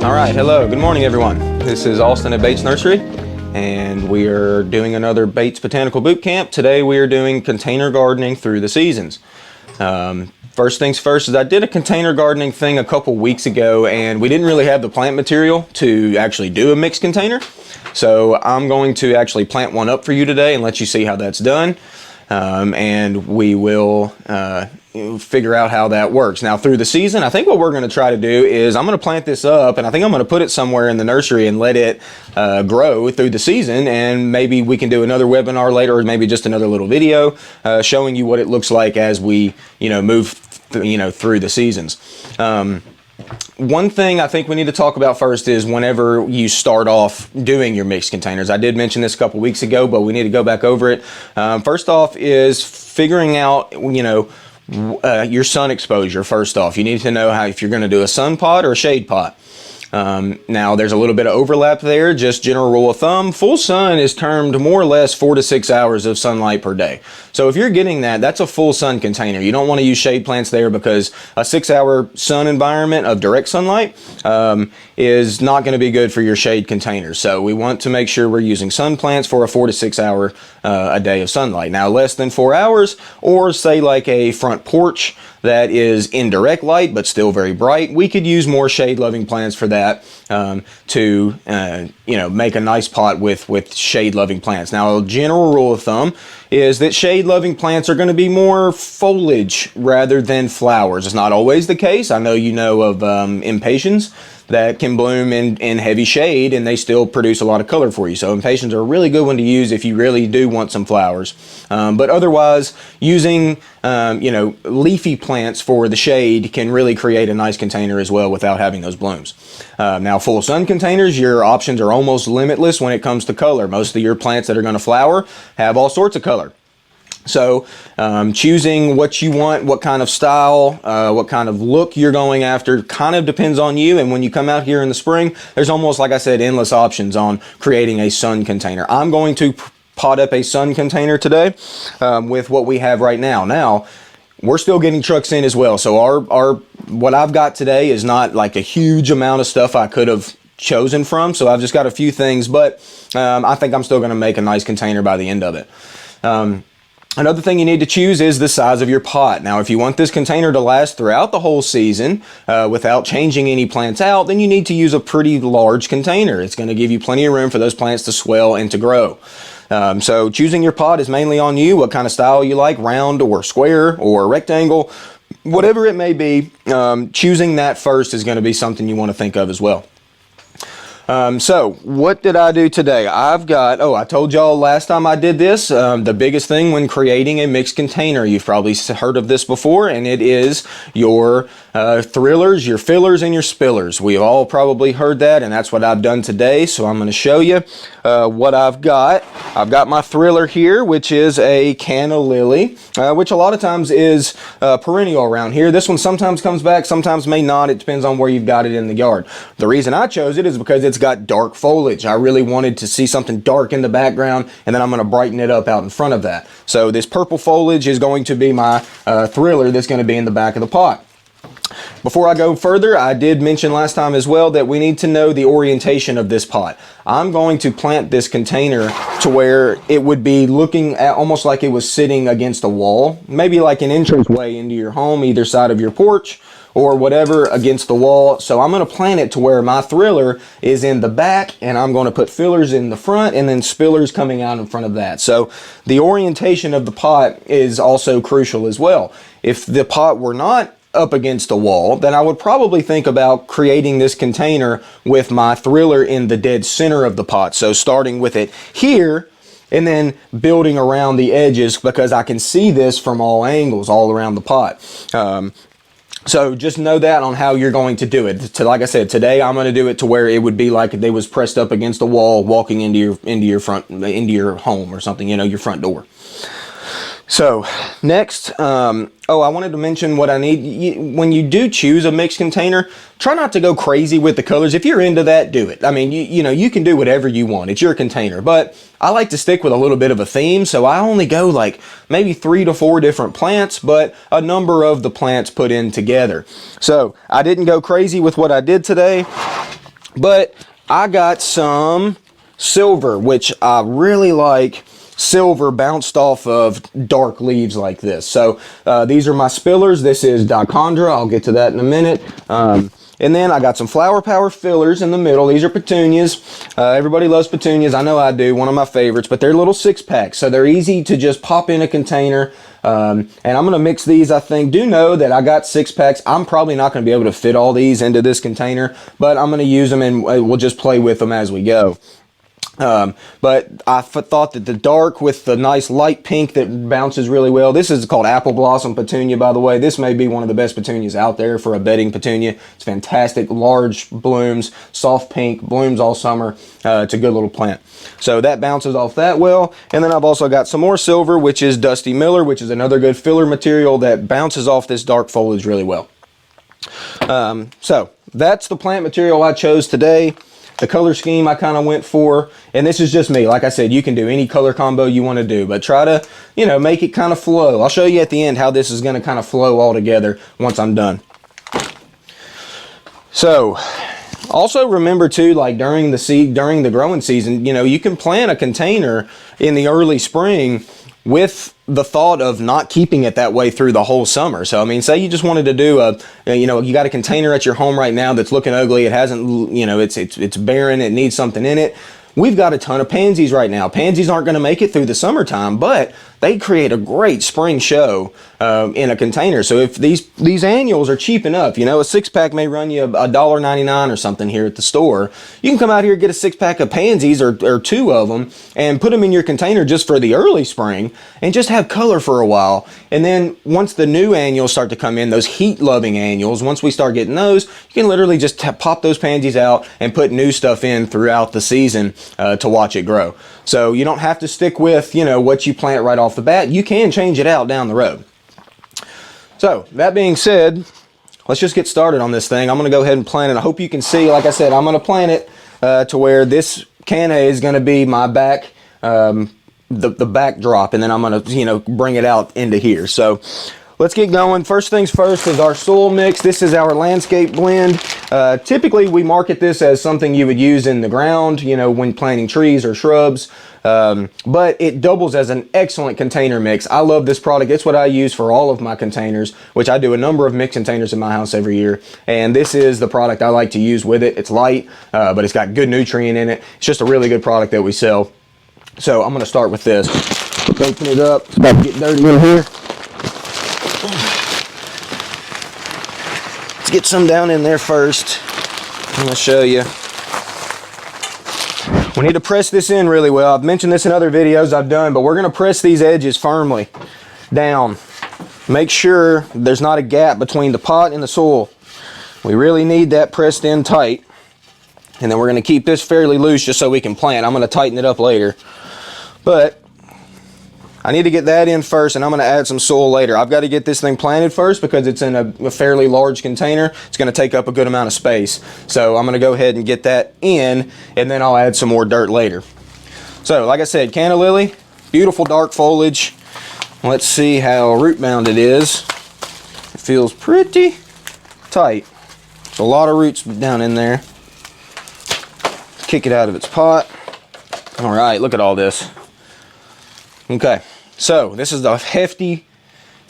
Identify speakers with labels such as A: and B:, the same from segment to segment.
A: All right, hello, good morning everyone. This is Austin at Bates Nursery, and we are doing another Bates Botanical Bootcamp. Today we are doing container gardening through the seasons. First things first is I did a container gardening thing a couple weeks ago, and we didn't really have the plant material to actually do a mixed container. So I'm going to actually plant one up for you today and let you see how that's done. And we will figure out how that works. Now through the season, I think what we're going to try to do is I'm going to plant this up, and I think I'm going to put it somewhere in the nursery and let it grow through the season, and maybe we can do another webinar later, or maybe just another little video showing you what it looks like as we move through the seasons. One thing I think we need to talk about first is whenever you start off doing your mixed containers. I did mention this a couple weeks ago, but we need to go back over it. First off is figuring out, your sun exposure. First off, you need to know if you're going to do a sun pot or a shade pot. Now there's a little bit of overlap there. Just general rule of thumb, full sun is termed more or less 4 to 6 hours of sunlight per day. So if you're getting that, that's a full sun container. You don't want to use shade plants there because a 6-hour sun environment of direct sunlight is not going to be good for your shade container. So we want to make sure we're using sun plants for a 4 to 6 hour a day of sunlight. Now less than 4 hours, or say like a front porch that is indirect light but still very bright, we could use more shade loving plants for that to make a nice pot with shade loving plants. Now a general rule of thumb is that shade loving plants are going to be more foliage rather than flowers. It's not always the case. I know you know of impatiens that can bloom in heavy shade and they still produce a lot of color for you. So impatiens are a really good one to use if you really do want some flowers. But otherwise, using leafy plants for the shade can really create a nice container as well without having those blooms. Now full sun containers, your options are almost limitless when it comes to color. Most of your plants that are going to flower have all sorts of color. So choosing what you want, what kind of style, what kind of look you're going after kind of depends on you. And when you come out here in the spring, there's almost, like I said, endless options on creating a sun container. I'm going to pot up a sun container today with what we have right now. Now, we're still getting trucks in as well. So our what I've got today is not like a huge amount of stuff I could have chosen from. So I've just got a few things, but I think I'm still going to make a nice container by the end of it. Another thing you need to choose is the size of your pot. Now, if you want this container to last throughout the whole season without changing any plants out, then you need to use a pretty large container. It's going to give you plenty of room for those plants to swell and to grow. So choosing your pot is mainly on you, what kind of style you like, round or square or rectangle, whatever it may be. Choosing that first is going to be something you want to think of as well. So what did I do today? I've got, I told y'all last time I did this, the biggest thing when creating a mixed container, you've probably heard of this before, and it is your thrillers, your fillers, and your spillers. We've all probably heard that, and that's what I've done today. So I'm going to show you what I've got. I've got my thriller here, which is a canna lily, which a lot of times is perennial around here. This one sometimes comes back, sometimes may not. It depends on where you've got it in the yard. The reason I chose it is because it's got dark foliage. I really wanted to see something dark in the background, and then I'm going to brighten it up out in front of that. So this purple foliage is going to be my thriller that's going to be in the back of the pot. Before I go further, I did mention last time as well that we need to know the orientation of this pot. I'm going to plant this container to where it would be looking at almost like it was sitting against a wall, maybe like an entranceway into your home, either side of your porch or whatever against the wall. So I'm going to plant it to where my thriller is in the back, and I'm going to put fillers in the front and then spillers coming out in front of that. So the orientation of the pot is also crucial as well. If the pot were not up against a wall, then I would probably think about creating this container with my thriller in the dead center of the pot. So starting with it here and then building around the edges, because I can see this from all angles all around the pot. So just know that on how you're going to do it. Like I said, today I'm going to do it to where it would be like they was pressed up against a wall walking into your home or something, your front door. So next, I wanted to mention what I need. When you do choose a mixed container, try not to go crazy with the colors. If you're into that, do it. I mean, you can do whatever you want. It's your container. But I like to stick with a little bit of a theme, so I only go like maybe 3 to 4 different plants, but a number of the plants put in together. So I didn't go crazy with what I did today. But I got some silver, which I really like. Silver bounced off of dark leaves like this. So these are my spillers. This is dichondra. I'll get to that in a minute. And then I got some flower power fillers in the middle. These are petunias. Everybody loves petunias. I know I do. One of my favorites. But they're little 6-packs, so they're easy to just pop in a container. And I'm going to mix these, I think. Do know that I got 6-packs. I'm probably not going to be able to fit all these into this container, but I'm going to use them and we'll just play with them as we go. But I thought that the dark with the nice light pink that bounces really well. This is called apple blossom petunia, by the way. This may be one of the best petunias out there for a bedding petunia. It's fantastic, large blooms, soft pink, blooms all summer. It's a good little plant. So that bounces off that well. And then I've also got some more silver, which is Dusty Miller, which is another good filler material that bounces off this dark foliage really well. So that's the plant material I chose today. The color scheme I kind of went for, and this is just me. Like I said, you can do any color combo you want to do, but try to, you know, make it kind of flow. I'll show you at the end how this is going to kind of flow all together once I'm done. So, also remember too, like during the growing season, you know, you can plant a container in the early spring with the thought of not keeping it that way through the whole summer. So, I mean, say you just wanted to do you know, you got a container at your home right now that's looking ugly. It hasn't, you know, it's barren. It needs something in it. We've got a ton of pansies right now. Pansies aren't going to make it through the summertime, but they create a great spring show in a container. So if these annuals are cheap enough, you know, a 6-pack may run you $1.99 or something here at the store. You can come out here and get a 6-pack of pansies or 2 of them and put them in your container just for the early spring and just have color for a while. And then once the new annuals start to come in, those heat-loving annuals, once we start getting those, you can literally just pop those pansies out and put new stuff in throughout the season to watch it grow. So you don't have to stick with, you know, what you plant right off the bat. You can change it out down the road. So that being said, let's just get started on this thing. I'm going to go ahead and plant it. I hope you can see, like I said, I'm going to plant it to where this canna is going to be my back, the backdrop, and then I'm going to, you know, bring it out into here. So let's get going. First things first is our soil mix. This is our landscape blend. Typically we market this as something you would use in the ground, you know, when planting trees or shrubs. But it doubles as an excellent container mix. I love this product. It's what I use for all of my containers, which I do a number of mix containers in my house every year. And this is the product I like to use with it. It's light, but it's got good nutrient in it. It's just a really good product that we sell. So I'm going to start with this. Let's open it up. It's about to get dirty in here. Let's get some down in there first. I'm going to show you. We need to press this in really well. I've mentioned this in other videos I've done, but we're going to press these edges firmly down. Make sure there's not a gap between the pot and the soil. We really need that pressed in tight. And then we're going to keep this fairly loose just so we can plant. I'm going to tighten it up later. But I need to get that in first, and I'm going to add some soil later. I've got to get this thing planted first because it's in a fairly large container. It's going to take up a good amount of space. So I'm going to go ahead and get that in, and then I'll add some more dirt later. So like I said, canna lily, beautiful dark foliage. Let's see how root bound it is. It feels pretty tight. There's a lot of roots down in there. Kick it out of its pot. All right, look at all this. Okay, so this is a hefty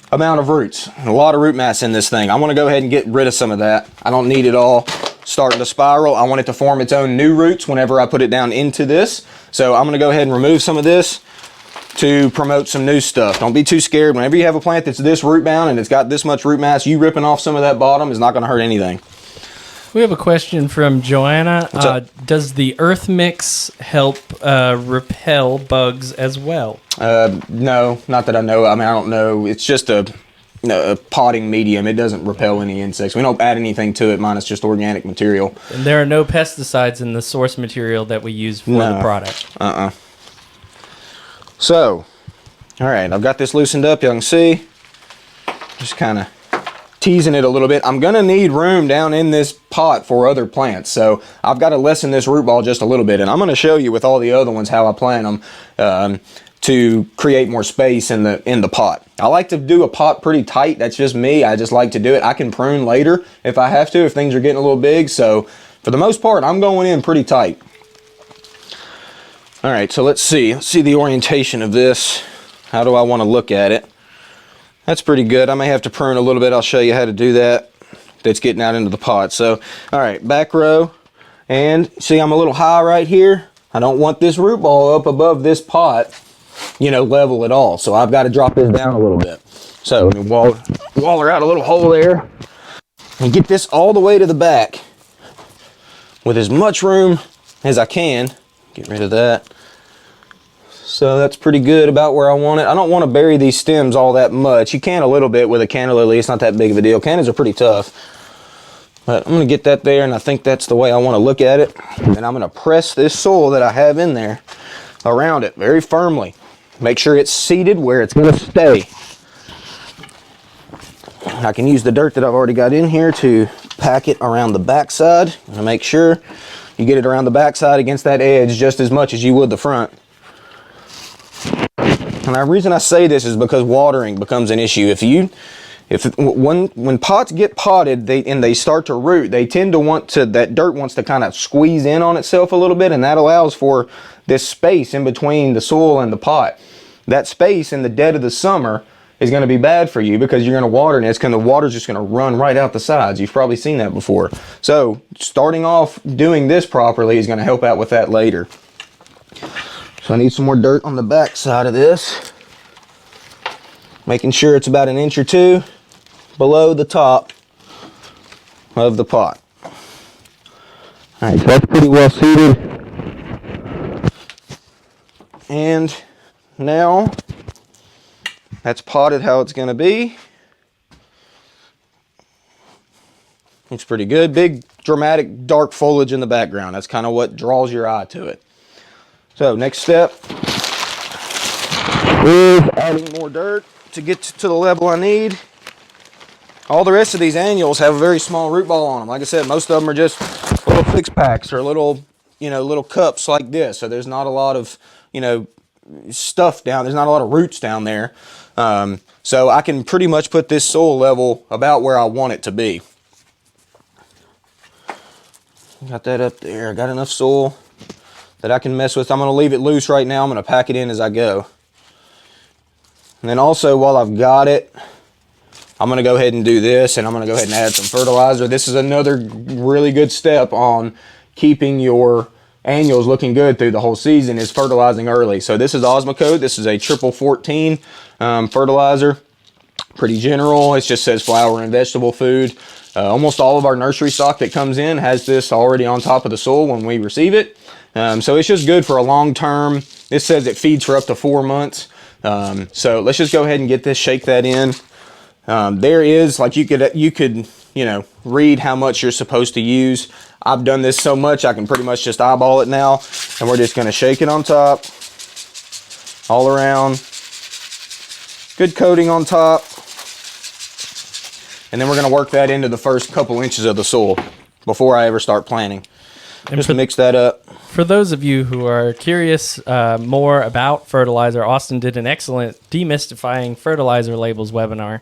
A: amount of roots. A lot of root mass in this thing. I want to go ahead and get rid of some of that. I don't need it all starting to spiral. I want it to form its own new roots whenever I put it down into this. So I'm going to go ahead and remove some of this to promote some new stuff. Don't be too scared. Whenever you have a plant that's this root bound and it's got this much root mass, you ripping off some of that bottom is not going to hurt anything.
B: We have a question from Joanna. Does the earth mix help repel bugs as well?
A: No, not that I know. I mean, I don't know. It's just a potting medium. It doesn't repel any insects. We don't add anything to it, minus just organic material.
B: And there are no pesticides in the source material that we use for the product.
A: So, all right, I've got this loosened up. You can see. Just kind of teasing it a little bit. I'm gonna need room down in this pot for other plants, so I've got to lessen this root ball just a little bit, and I'm going to show you with all the other ones how I plant them to create more space in the pot. I like to do a pot pretty tight. That's just me. I just like to do it. I can prune later if I have to, if things are getting a little big. So for the most part, I'm going in pretty tight. All right, so let's see the orientation of this. How do I want to look at it? That's pretty good. I may have to prune a little bit. I'll show you how to do that. That's getting out into the pot. So, all right, back row. And see, I'm a little high right here. I don't want this root ball up above this pot, you know, level at all. So I've got to drop this down a little bit. So let me waller out a little hole there and get this all the way to the back with as much room as I can. Get rid of that. So that's pretty good about where I want it. I don't want to bury these stems all that much. You can a little bit with a canna lily. It's not that big of a deal. Cannas are pretty tough. But I'm going to get that there, and I think that's the way I want to look at it. And I'm going to press this soil that I have in there around it very firmly. Make sure it's seated where it's going to stay. I can use the dirt that I've already got in here to pack it around the backside. And make sure you get it around the backside against that edge just as much as you would the front. And the reason I say this is because watering becomes an issue. When pots get potted and they start to root, they tend to that dirt wants to kind of squeeze in on itself a little bit, and that allows for this space in between the soil and the pot. That space in the dead of the summer is going to be bad for you because you're going to water, and the water's just going to run right out the sides. You've probably seen that before. So starting off doing this properly is going to help out with that later. So I need some more dirt on the back side of this, making sure it's about 1 inch or 2 below the top of the pot. All right, so that's pretty well seated. And now that's potted how it's going to be. Looks pretty good. Big, dramatic, dark foliage in the background. That's kind of what draws your eye to it. So next step is adding more dirt to get to the level I need. All the rest of these annuals have a very small root ball on them. Like I said, most of them are just little fix packs or little cups like this. So there's not a lot of, stuff down. There's not a lot of roots down there. So I can pretty much put this soil level about where I want it to be. Got that up there. Got enough soil that I can mess with. I'm going to leave it loose right now. I'm going to pack it in as I go. And then also, while I've got it, I'm going to go ahead and do this, and I'm going to go ahead and add some fertilizer. This is another really good step on keeping your annuals looking good through the whole season, is fertilizing early. So this is Osmocote. This is a triple 14 fertilizer. Pretty general. It just says flower and vegetable food. Almost all of our nursery stock that comes in has this already on top of the soil when we receive it. So it's just good for a long term. This says it feeds for up to 4 months. So let's just go ahead and get this, shake that in. There is, like, you could read how much you're supposed to use. I've done this so much I can pretty much just eyeball it now, and we're just going to shake it on top, all around. Good coating on top, and then we're going to work that into the first couple inches of the soil before I ever start planting. Just mix that up.
B: For those of you who are curious more about fertilizer, Austin did an excellent demystifying fertilizer labels webinar.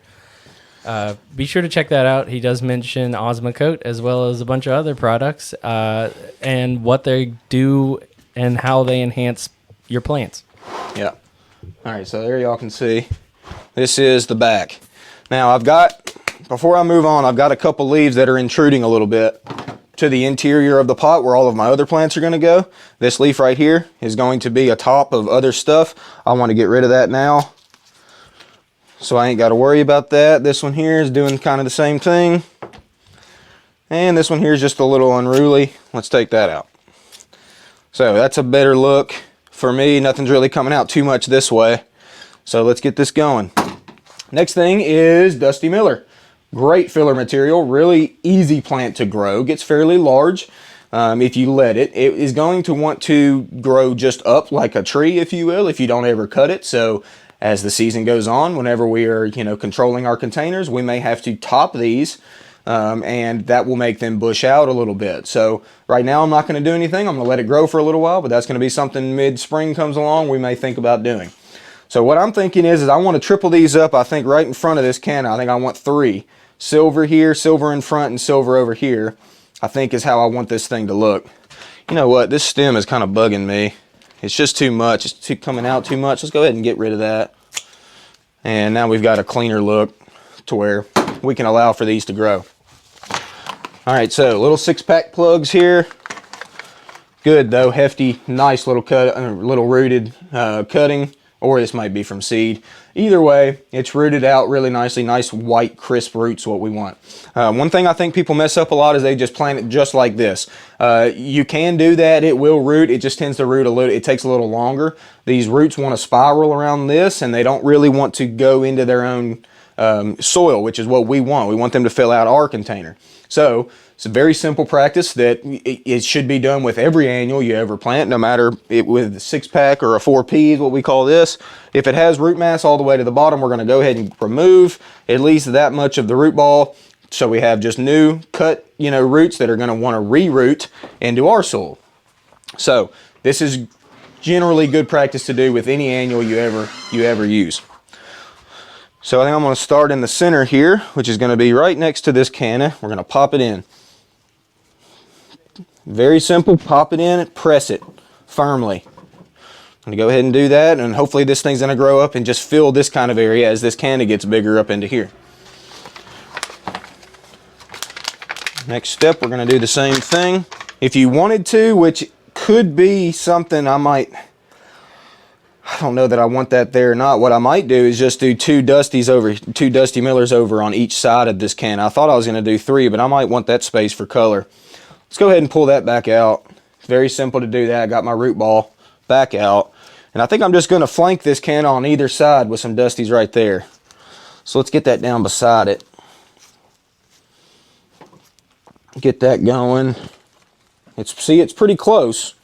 B: Be sure to check that out. He does mention Osmocote as well as a bunch of other products and what they do and how they enhance your plants.
A: Yeah. All right, so there y'all can see. This is the back. Now before I move on, I've got a couple leaves that are intruding a little bit to the interior of the pot where all of my other plants are going to go. This leaf right here is going to be a top of other stuff. I want to get rid of that now, so I ain't got to worry about that. This one here is doing kind of the same thing. And this one here is just a little unruly. Let's take that out. So that's a better look for me. Nothing's really coming out too much this way. So let's get this going. Next thing is Dusty Miller. Great filler material, really easy plant to grow, gets fairly large if you let it. It is going to want to grow just up like a tree, if you will, if you don't ever cut it. So as the season goes on, whenever we are controlling our containers, we may have to top these and that will make them bush out a little bit. So right now I'm not going to do anything. I'm going to let it grow for a little while, but that's going to be something mid-spring comes along we may think about doing. So what I'm thinking is I want to triple these up, I think, right in front of this canna. I think I want 3. Silver here, silver in front, and silver over here. I think is how I want this thing to look. You know what? This stem is kind of bugging me. It's just too much. It's coming out too much. Let's go ahead and get rid of that. And now we've got a cleaner look to where we can allow for these to grow. All right, so little 6-pack plugs here. Good though, hefty, nice little little rooted cutting, or this might be from seed. Either way, it's rooted out really nicely, nice white crisp roots, what we want. One thing I think people mess up a lot is they just plant it just like this. You can do that, it will root, it just tends to root a little, it takes a little longer. These roots want to spiral around this and they don't really want to go into their own soil, which is what we want. We want them to fill out our container. So it's a very simple practice that it should be done with every annual you ever plant, no matter with a 6-pack or a 4P is what we call this. If it has root mass all the way to the bottom, we're going to go ahead and remove at least that much of the root ball, so we have just new cut, roots that are going to want to re-root into our soil. So this is generally good practice to do with any annual you ever use. So I think I'm going to start in the center here, which is going to be right next to this canna. We're going to pop it in. Very simple, pop it in, press it firmly. I'm going to go ahead and do that, and hopefully this thing's going to grow up and just fill this kind of area as this canna gets bigger up into here. Next step, we're going to do the same thing. If you wanted to, which could be something I don't know that I want that there or not. What I might do is just do two Dusty Millers over on each side of this can. I thought I was going to do 3, but I might want that space for color. Let's go ahead and pull that back out. It's very simple to do that. I got my root ball back out. And I think I'm just going to flank this can on either side with some Dusties right there. So let's get that down beside it. Get that going. It's pretty close.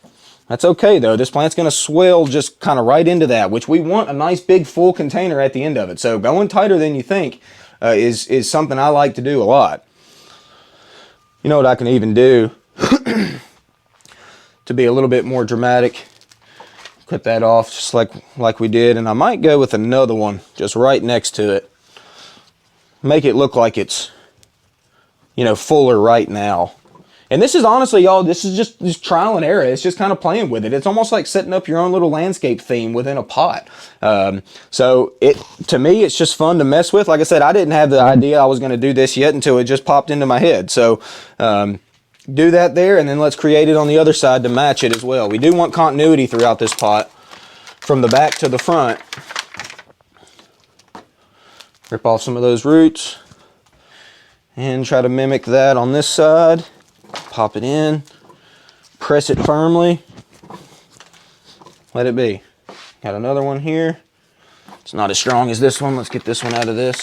A: That's okay though. This plant's going to swell just kind of right into that, which we want a nice big full container at the end of it. So going tighter than you think is something I like to do a lot. You know what I can even do to be a little bit more dramatic? Cut that off just like we did, and I might go with another one just right next to it. Make it look like it's, fuller right now. And this is honestly, y'all, this is just trial and error. It's just kind of playing with it. It's almost like setting up your own little landscape theme within a pot. So to me, it's just fun to mess with. Like I said, I didn't have the idea I was going to do this yet until it just popped into my head. So do that there, and then let's create it on the other side to match it as well. We do want continuity throughout this pot from the back to the front. Rip off some of those roots and try to mimic that on this side. Pop it in, press it firmly, let it be. Got another one here. It's not as strong as this one. Let's get this one out of this.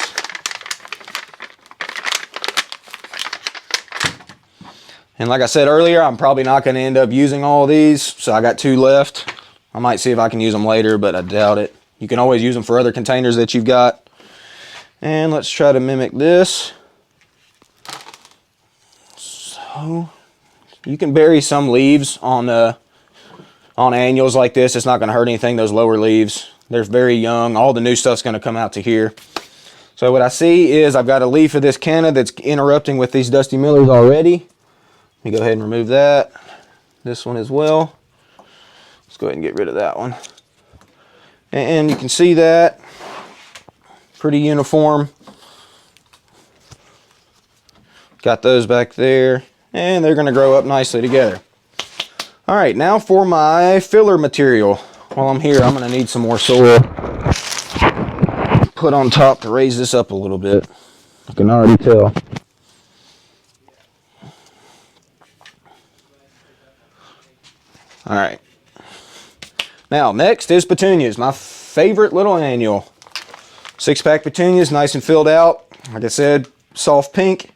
A: And like I said earlier, I'm probably not going to end up using all of these, so I got 2 left. I might see if I can use them later, but I doubt it. You can always use them for other containers that you've got. And let's try to mimic this. So you can bury some leaves on annuals like this. It's not going to hurt anything. Those lower leaves, they're very young. All the new stuff's going to come out to here. So what I see is I've got a leaf of this canna that's interrupting with these Dusty Millers already. Let me go ahead and remove that. This one as well. Let's go ahead and get rid of that one. And you can see that pretty uniform. Got those back there. And they're going to grow up nicely together. All right, now for my filler material. While I'm here, I'm going to need some more soil put on top to raise this up a little bit. I can already tell. All right. Now, next is petunias, my favorite little annual. 6-pack petunias, nice and filled out. Like I said, soft pink.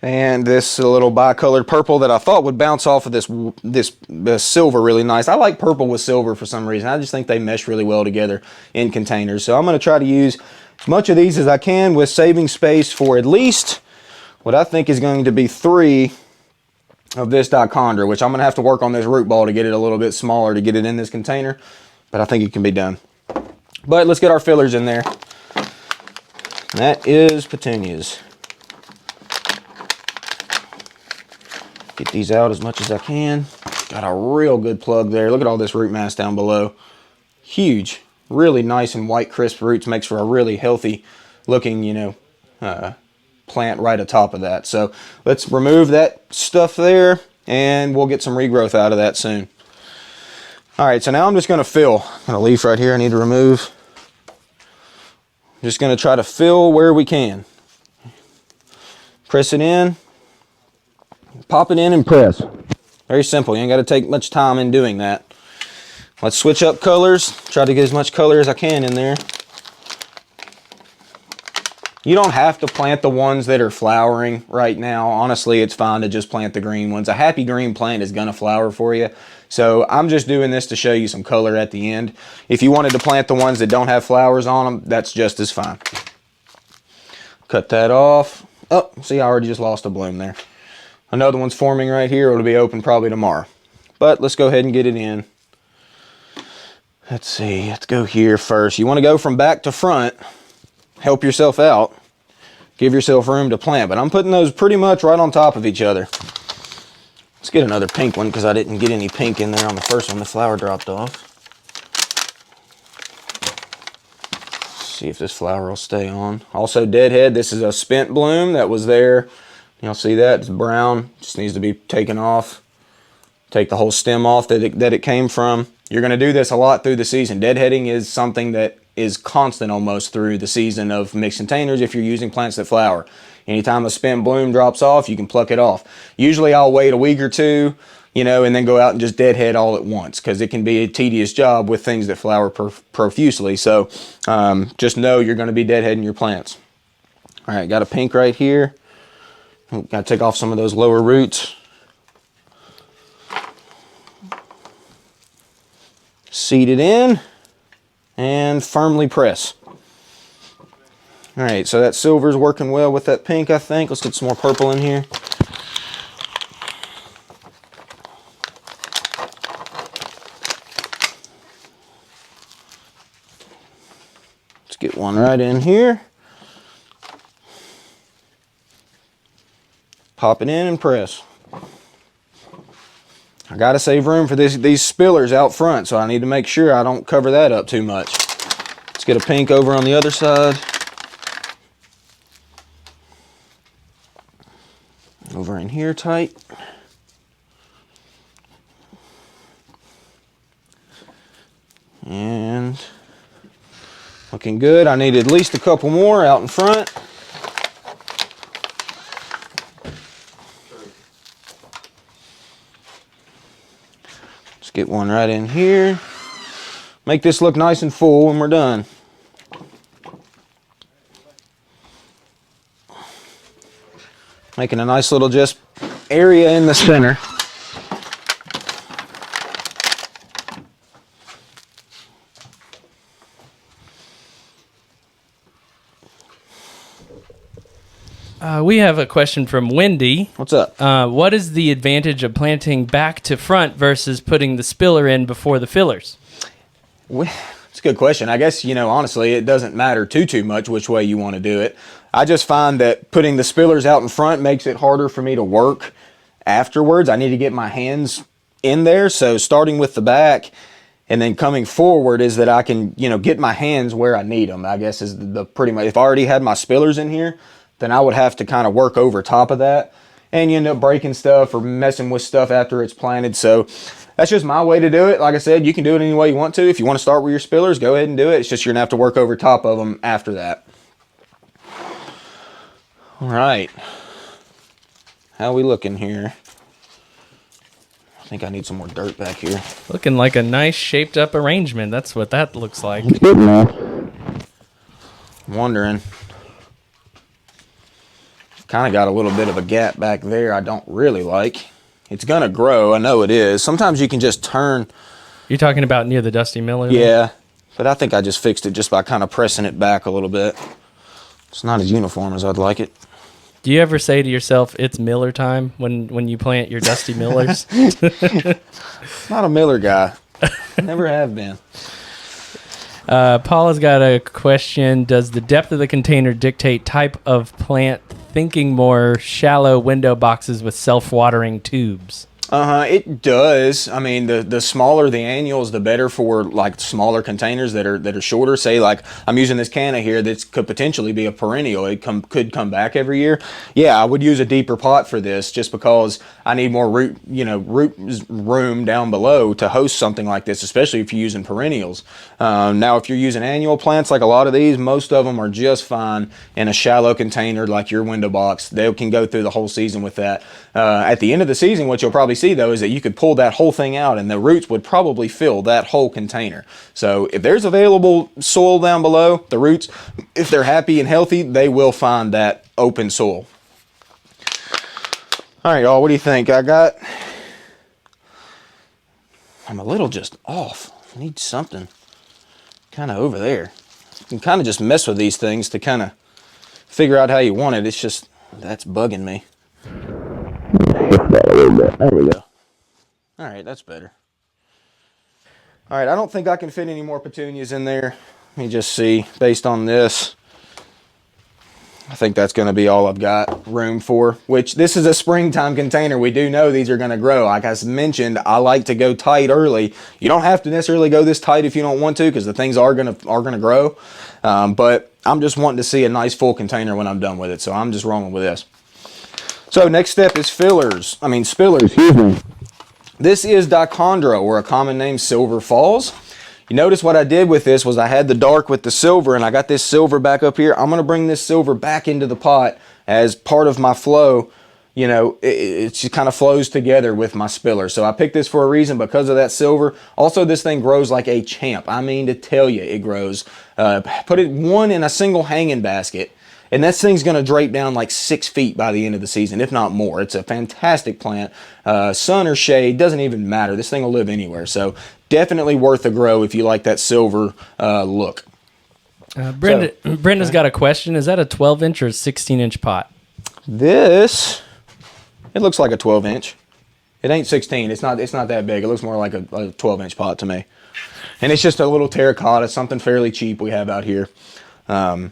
A: And this little bicolored purple that I thought would bounce off of this silver really nice. I like purple with silver for some reason. I just think they mesh really well together in containers. So I'm going to try to use as much of these as I can with saving space for at least what I think is going to be 3 of this dichondra, which I'm going to have to work on this root ball to get it a little bit smaller to get it in this container. But I think it can be done. But let's get our fillers in there. And that is petunias. Get these out as much as I can. Got a real good plug there. Look at all this root mass down below. Huge. Really nice and white crisp roots. Makes for a really healthy looking, plant right atop of that. So let's remove that stuff there and we'll get some regrowth out of that soon. All right, so now I'm just going to fill. Got a leaf right here I need to remove. Just going to try to fill where we can. Press it in. Pop it in and press. Very simple. You ain't got to take much time in doing that. Let's switch up colors. Try to get as much color as I can in there. You don't have to plant the ones that are flowering right now. Honestly, it's fine to just plant the green ones. A happy green plant is going to flower for you. So I'm just doing this to show you some color at the end. If you wanted to plant the ones that don't have flowers on them, that's just as fine. Cut that off. Oh, see, I already just lost a bloom there. Another one's forming right here. It'll be open probably tomorrow. But let's go ahead and get it in. Let's see, let's go here first. You want to go from back to front. Help yourself out. Give yourself room to plant. But I'm putting those pretty much right on top of each other. Let's get another pink one because I didn't get any pink in there on the first one. The flower dropped off. See if this flower will stay on. Also deadhead. This is a spent bloom that was there. You'll see that. It's brown. Just needs to be taken off. Take the whole stem off that it came from. You're going to do this a lot through the season. Deadheading is something that is constant almost through the season of mixed containers if you're using plants that flower. Anytime a spent bloom drops off, you can pluck it off. Usually I'll wait a week or two, and then go out and just deadhead all at once because it can be a tedious job with things that flower profusely. So just know you're going to be deadheading your plants. All right, got a pink right here. Got to take off some of those lower roots. Seed it in and firmly press. All right, so that silver's working well with that pink, I think. Let's get some more purple in here. Let's get one right in here. Pop it in and press. I gotta save room for these spillers out front, so I need to make sure I don't cover that up too much. Let's get a pink over on the other side. Over in here tight. And looking good. I need at least a couple more out in front. Get one right in here. Make this look nice and full when we're done. Making a nice little just area in the center.
B: We have a question from Wendy.
A: What's up?
B: What is the advantage of planting back to front versus putting the spiller in before the fillers?
A: It's a good question. I guess, honestly, it doesn't matter too much which way you want to do it. I just find that putting the spillers out in front makes it harder for me to work afterwards. I need to get my hands in there. So starting with the back and then coming forward is that I can, get my hands where I need them, I guess is the pretty much. If I already had my spillers in here, then I would have to kind of work over top of that and you end up breaking stuff or messing with stuff after it's planted. So that's just my way to do it. Like I said, you can do it any way you want to. If you want to start with your spillers, go ahead and do it. It's just you're going to have to work over top of them after that. All right. How are we looking here? I think I need some more dirt back here.
B: Looking like a nice shaped up arrangement. That's what that looks like.
A: It's good enough. I'm wondering. Kind of got a little bit of a gap back there I don't really like. It's going to grow. I know it is. Sometimes you can just turn.
B: You're talking about near the Dusty Miller?
A: Yeah. But I think I just fixed it just by kind of pressing it back a little bit. It's not as uniform as I'd like it.
B: Do you ever say to yourself, it's Miller time when you plant your Dusty Millers?
A: Not a Miller guy. Never have been.
B: Paula's got a question. Does the depth of the container dictate type of plant thinking more shallow window boxes with self-watering tubes.
A: It does. I mean, the smaller the annuals, the better for like smaller containers that are shorter. Say like I'm using this canna here that could potentially be a perennial. It could come back every year. Yeah, I would use a deeper pot for this just because I need more root room down below to host something like this, especially if you're using perennials. Now, if you're using annual plants like a lot of these, most of them are just fine in a shallow container like your window box. They can go through the whole season with that. At the end of the season, what you'll probably see though is that you could pull that whole thing out and the roots would probably fill that whole container. So if there's available soil down below, the roots, if they're happy and healthy, they will find that open soil. All right, y'all, what do you think? I'm a little just off. I need something kind of over there. You can kind of just mess with these things to kind of figure out how you want it. It's just, that's bugging me. There we go. All right, that's better. All right, I don't think I can fit any more petunias in there. Let me just see, based on this. I think that's going to be all I've got room for, which this is a springtime container. We do know these are going to grow. Like I mentioned, I like to go tight early. You don't have to necessarily go this tight if you don't want to, because the things are going to grow. But I'm just wanting to see a nice full container when I'm done with it. So I'm just rolling with this. So next step is spillers, excuse me. This is Dichondra, or a common name, Silver Falls. You notice what I did with this was I had the dark with the silver, and I got this silver back up here. I'm going to bring this silver back into the pot as part of my flow. You know, it just kind of flows together with my spiller. So I picked this for a reason, because of that silver. Also, this thing grows like a champ. I mean to tell you, it grows. Put it one in a single hanging basket, and that thing's going to drape down like 6 feet by the end of the season, if not more. It's a fantastic plant. Sun or shade, doesn't even matter. This thing will live anywhere. So definitely worth a grow if you like that silver look.
B: Brenda's got a question. Is that a 12-inch or 16-inch pot?
A: This, it looks like a 12-inch. It ain't 16. It's not that big. It looks more like a 12-inch pot to me. And it's just a little terracotta, something fairly cheap we have out here. By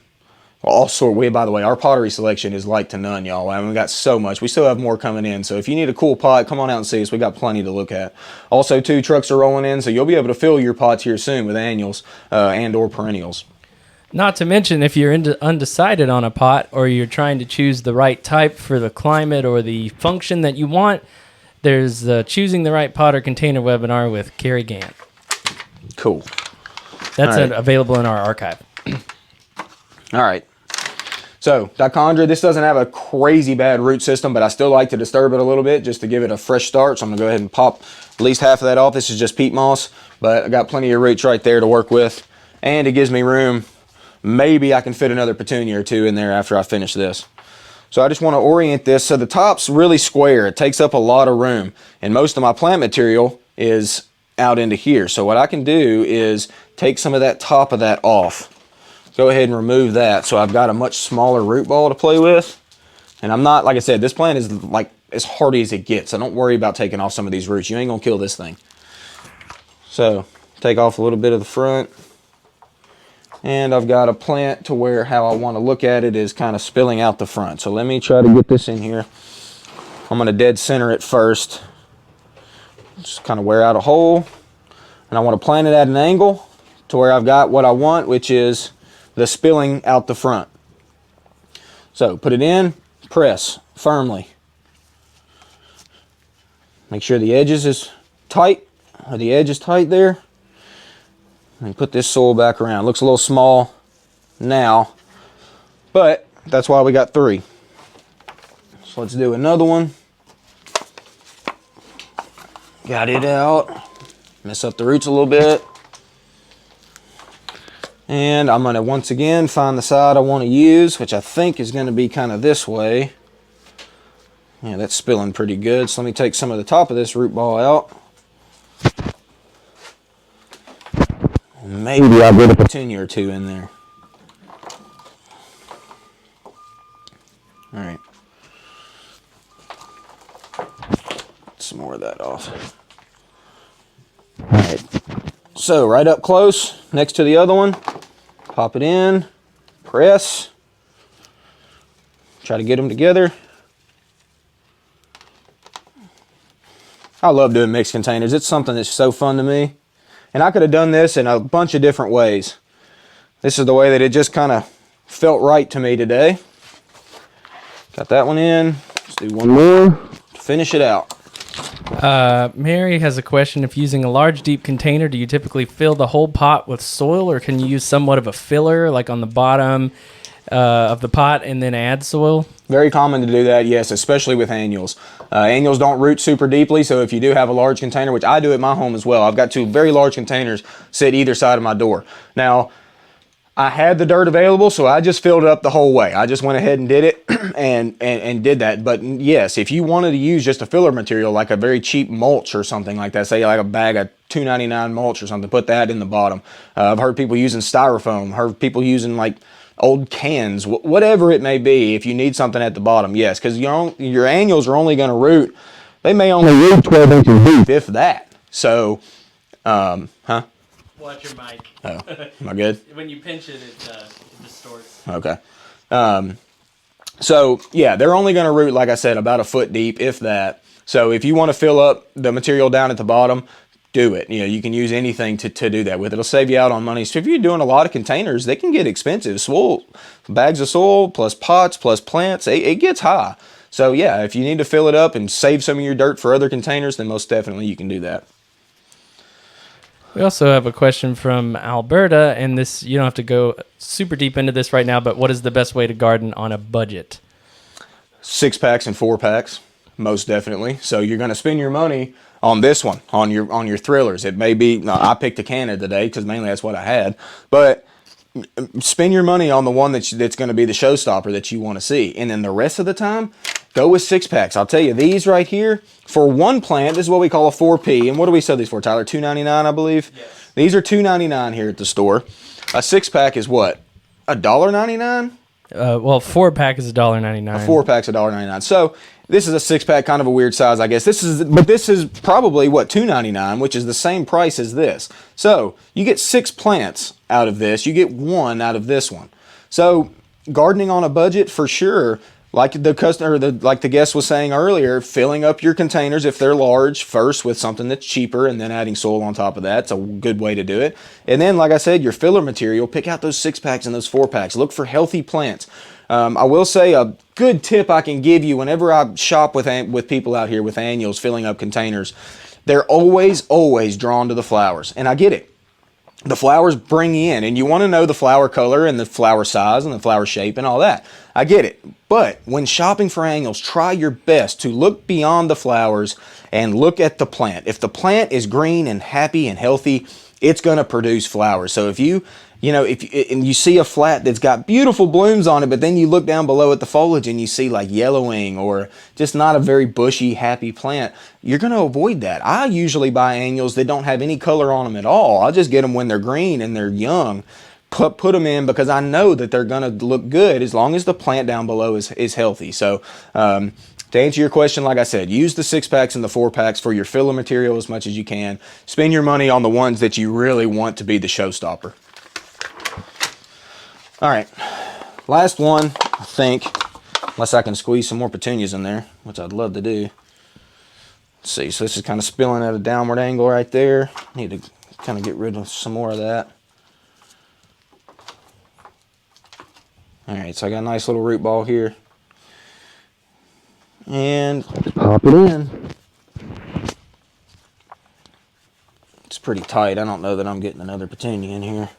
A: the way, our pottery selection is like to none, y'all. I mean, we got so much. We still have more coming in. So if you need a cool pot, come on out and see us. We got plenty to look at. Also, too, trucks are rolling in, so you'll be able to fill your pots here soon with annuals and or perennials.
B: Not to mention, if you're undecided on a pot, or you're trying to choose the right type for the climate or the function that you want, there's the Choosing the Right Pot or Container webinar with Carrie Gant.
A: Cool.
B: That's available in our archive.
A: All right. So, Dichondra, this doesn't have a crazy bad root system, but I still like to disturb it a little bit just to give it a fresh start. So I'm going to go ahead and pop at least half of that off. This is just peat moss, but I got plenty of roots right there to work with. And it gives me room. Maybe I can fit another petunia or two in there after I finish this. So I just want to orient this so the top's really square. It takes up a lot of room. And most of my plant material is out into here. So what I can do is take some of that top of that off. Go ahead and remove that, so I've got a much smaller root ball to play with. And I'm not, like I said, this plant is like as hardy as it gets, so don't worry about taking off some of these roots. You ain't gonna kill this thing. So take off a little bit of the front, and I've got a plant to where how I want to look at it is kind of spilling out the front. So let me try to get this in here. I'm gonna dead center it first, just kind of wear out a hole, and I want to plant it at an angle to where I've got what I want, which is the spilling out the front. So put it in, press firmly. Make sure the edges is tight, or the edge is tight there. And put this soil back around. Looks a little small now, but that's why we got 3. So let's do another one. Got it out. Mess up the roots a little bit. And I'm going to once again find the side I want to use, which I think is going to be kind of this way. Yeah, that's spilling pretty good. So let me take some of the top of this root ball out. Maybe I'll get a petunia or 2 in there. All right. Get some more of that off. All right. So right up close, next to the other one, pop it in, press, Try to get them together. I love doing mixed containers. It's something that's so fun to me. And I could have done this in a bunch of different ways. This is the way that it just kind of felt right to me today. Got that one in. Let's do one more to finish it out.
B: Mary has a question. If using a large, deep container, do you typically fill the whole pot with soil, or can you use somewhat of a filler, like on the bottom of the pot, and then add soil?
A: Very common to do that, yes, especially with annuals. Annuals don't root super deeply, so if you do have a large container, which I do at my home as well, I've got 2 very large containers sit either side of my door. Now, I had the dirt available, so I just filled it up the whole way. I just went ahead and did it and did that. But yes, if you wanted to use just a filler material, like a very cheap mulch or something like that, say like a bag of $2.99 mulch or something, put that in the bottom. I've heard people using styrofoam, heard people using like old cans, whatever it may be. If you need something at the bottom, yes, because your annuals are only going to root. They may only root 12 inches deep, if that. So,
B: Watch your mic.
A: Oh, am I good?
B: When you pinch it, it distorts.
A: Okay. So, yeah, they're only going to root, like I said, about a foot deep, if that. So if you want to fill up the material down at the bottom, do it. You know, you can use anything to do that with. It'll save you out on money. So if you're doing a lot of containers, they can get expensive. Soil, bags of soil, plus pots, plus plants, it gets high. So, yeah, if you need to fill it up and save some of your dirt for other containers, then most definitely you can do that.
B: We also have a question from Alberta, and this, you don't have to go super deep into this right now, but what is the best way to garden on a budget?
A: 6-packs and 4-packs, most definitely. So you're going to spend your money on this one, on your thrillers. It may be, I picked a Canada today because mainly that's what I had, but spend your money on the one that's going to be the showstopper that you want to see. And then the rest of the time, go with 6-packs. I'll tell you, these right here, for one plant, this is what we call a 4P. And what do we sell these for, Tyler? $2.99, I believe? Yes. These are $2.99 here at the store. A 6-pack is what? $1.99?
B: Well, 4-pack is $1.99.
A: A 4-pack's $1.99. So this is a 6-pack, kind of a weird size, I guess. This is probably what, $2.99, which is the same price as this. So you get 6 plants out of this. You get 1 out of this one. So gardening on a budget, for sure. Like the guest was saying earlier, filling up your containers if they're large first with something that's cheaper, and then adding soil on top of that. It's a good way to do it. And then, like I said, your filler material, pick out those 6-packs and those 4-packs. Look for healthy plants. I will say a good tip I can give you whenever I shop with people out here with annuals filling up containers. They're always drawn to the flowers, and I get it. The flowers bring in, and you want to know the flower color and the flower size and the flower shape and all that. I get it. But when shopping for annuals, try your best to look beyond the flowers and look at the plant. If the plant is green and happy and healthy, it's going to produce flowers. So if you see a flat that's got beautiful blooms on it, but then you look down below at the foliage and you see like yellowing or just not a very bushy, happy plant, you're going to avoid that. I usually buy annuals that don't have any color on them at all. I'll just get them when they're green and they're young, put them in, because I know that they're going to look good as long as the plant down below is healthy. So to answer your question, like I said, use the 6-packs and the 4-packs for your filler material as much as you can. Spend your money on the ones that you really want to be the showstopper. All right, last one, I think, unless I can squeeze some more petunias in there, which I'd love to do. Let's see, so this is kind of spilling at a downward angle right there. Need to kind of get rid of some more of that. All right, so I got a nice little root ball here. And pop it in. It's pretty tight. I don't know that I'm getting another petunia in here.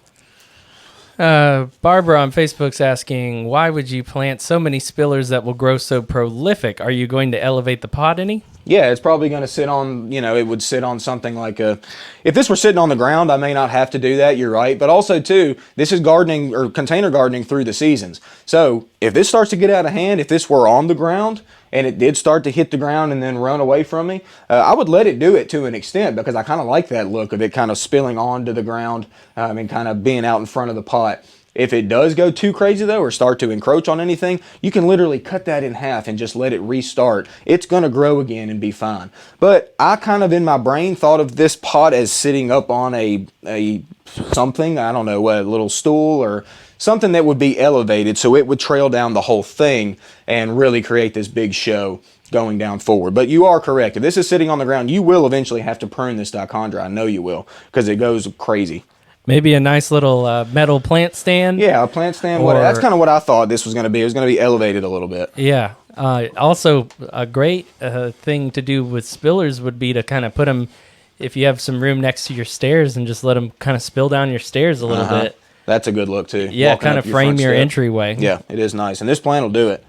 B: Barbara on Facebook's asking, why would you plant so many spillers that will grow so prolific? Are you going to elevate the pot any?
A: Yeah, it's probably going to sit on, it would sit on something like if this were sitting on the ground, I may not have to do that, you're right. But also, too, this is gardening or container gardening through the seasons. So if this starts to get out of hand, if this were on the ground and it did start to hit the ground and then run away from me, I would let it do it to an extent, because I kind of like that look of it kind of spilling onto the ground and kind of being out in front of the pot. If it does go too crazy, though, or start to encroach on anything, you can literally cut that in half and just let it restart. It's going to grow again and be fine. But I kind of, in my brain, thought of this pot as sitting up on a something, I don't know, a little stool or something that would be elevated so it would trail down the whole thing and really create this big show going down forward. But you are correct. If this is sitting on the ground, you will eventually have to prune this dichondra. I know you will, because it goes crazy.
B: Maybe a nice little metal plant stand.
A: Yeah, a plant stand. That's kind of what I thought this was going to be. It was going to be elevated a little bit.
B: Yeah. Also, a great thing to do with spillers would be to kind of put them, if you have some room next to your stairs, and just let them kind of spill down your stairs a little bit.
A: That's a good look, too.
B: Yeah, kind of frame your entryway.
A: Yeah, it is nice. And this plant will do it.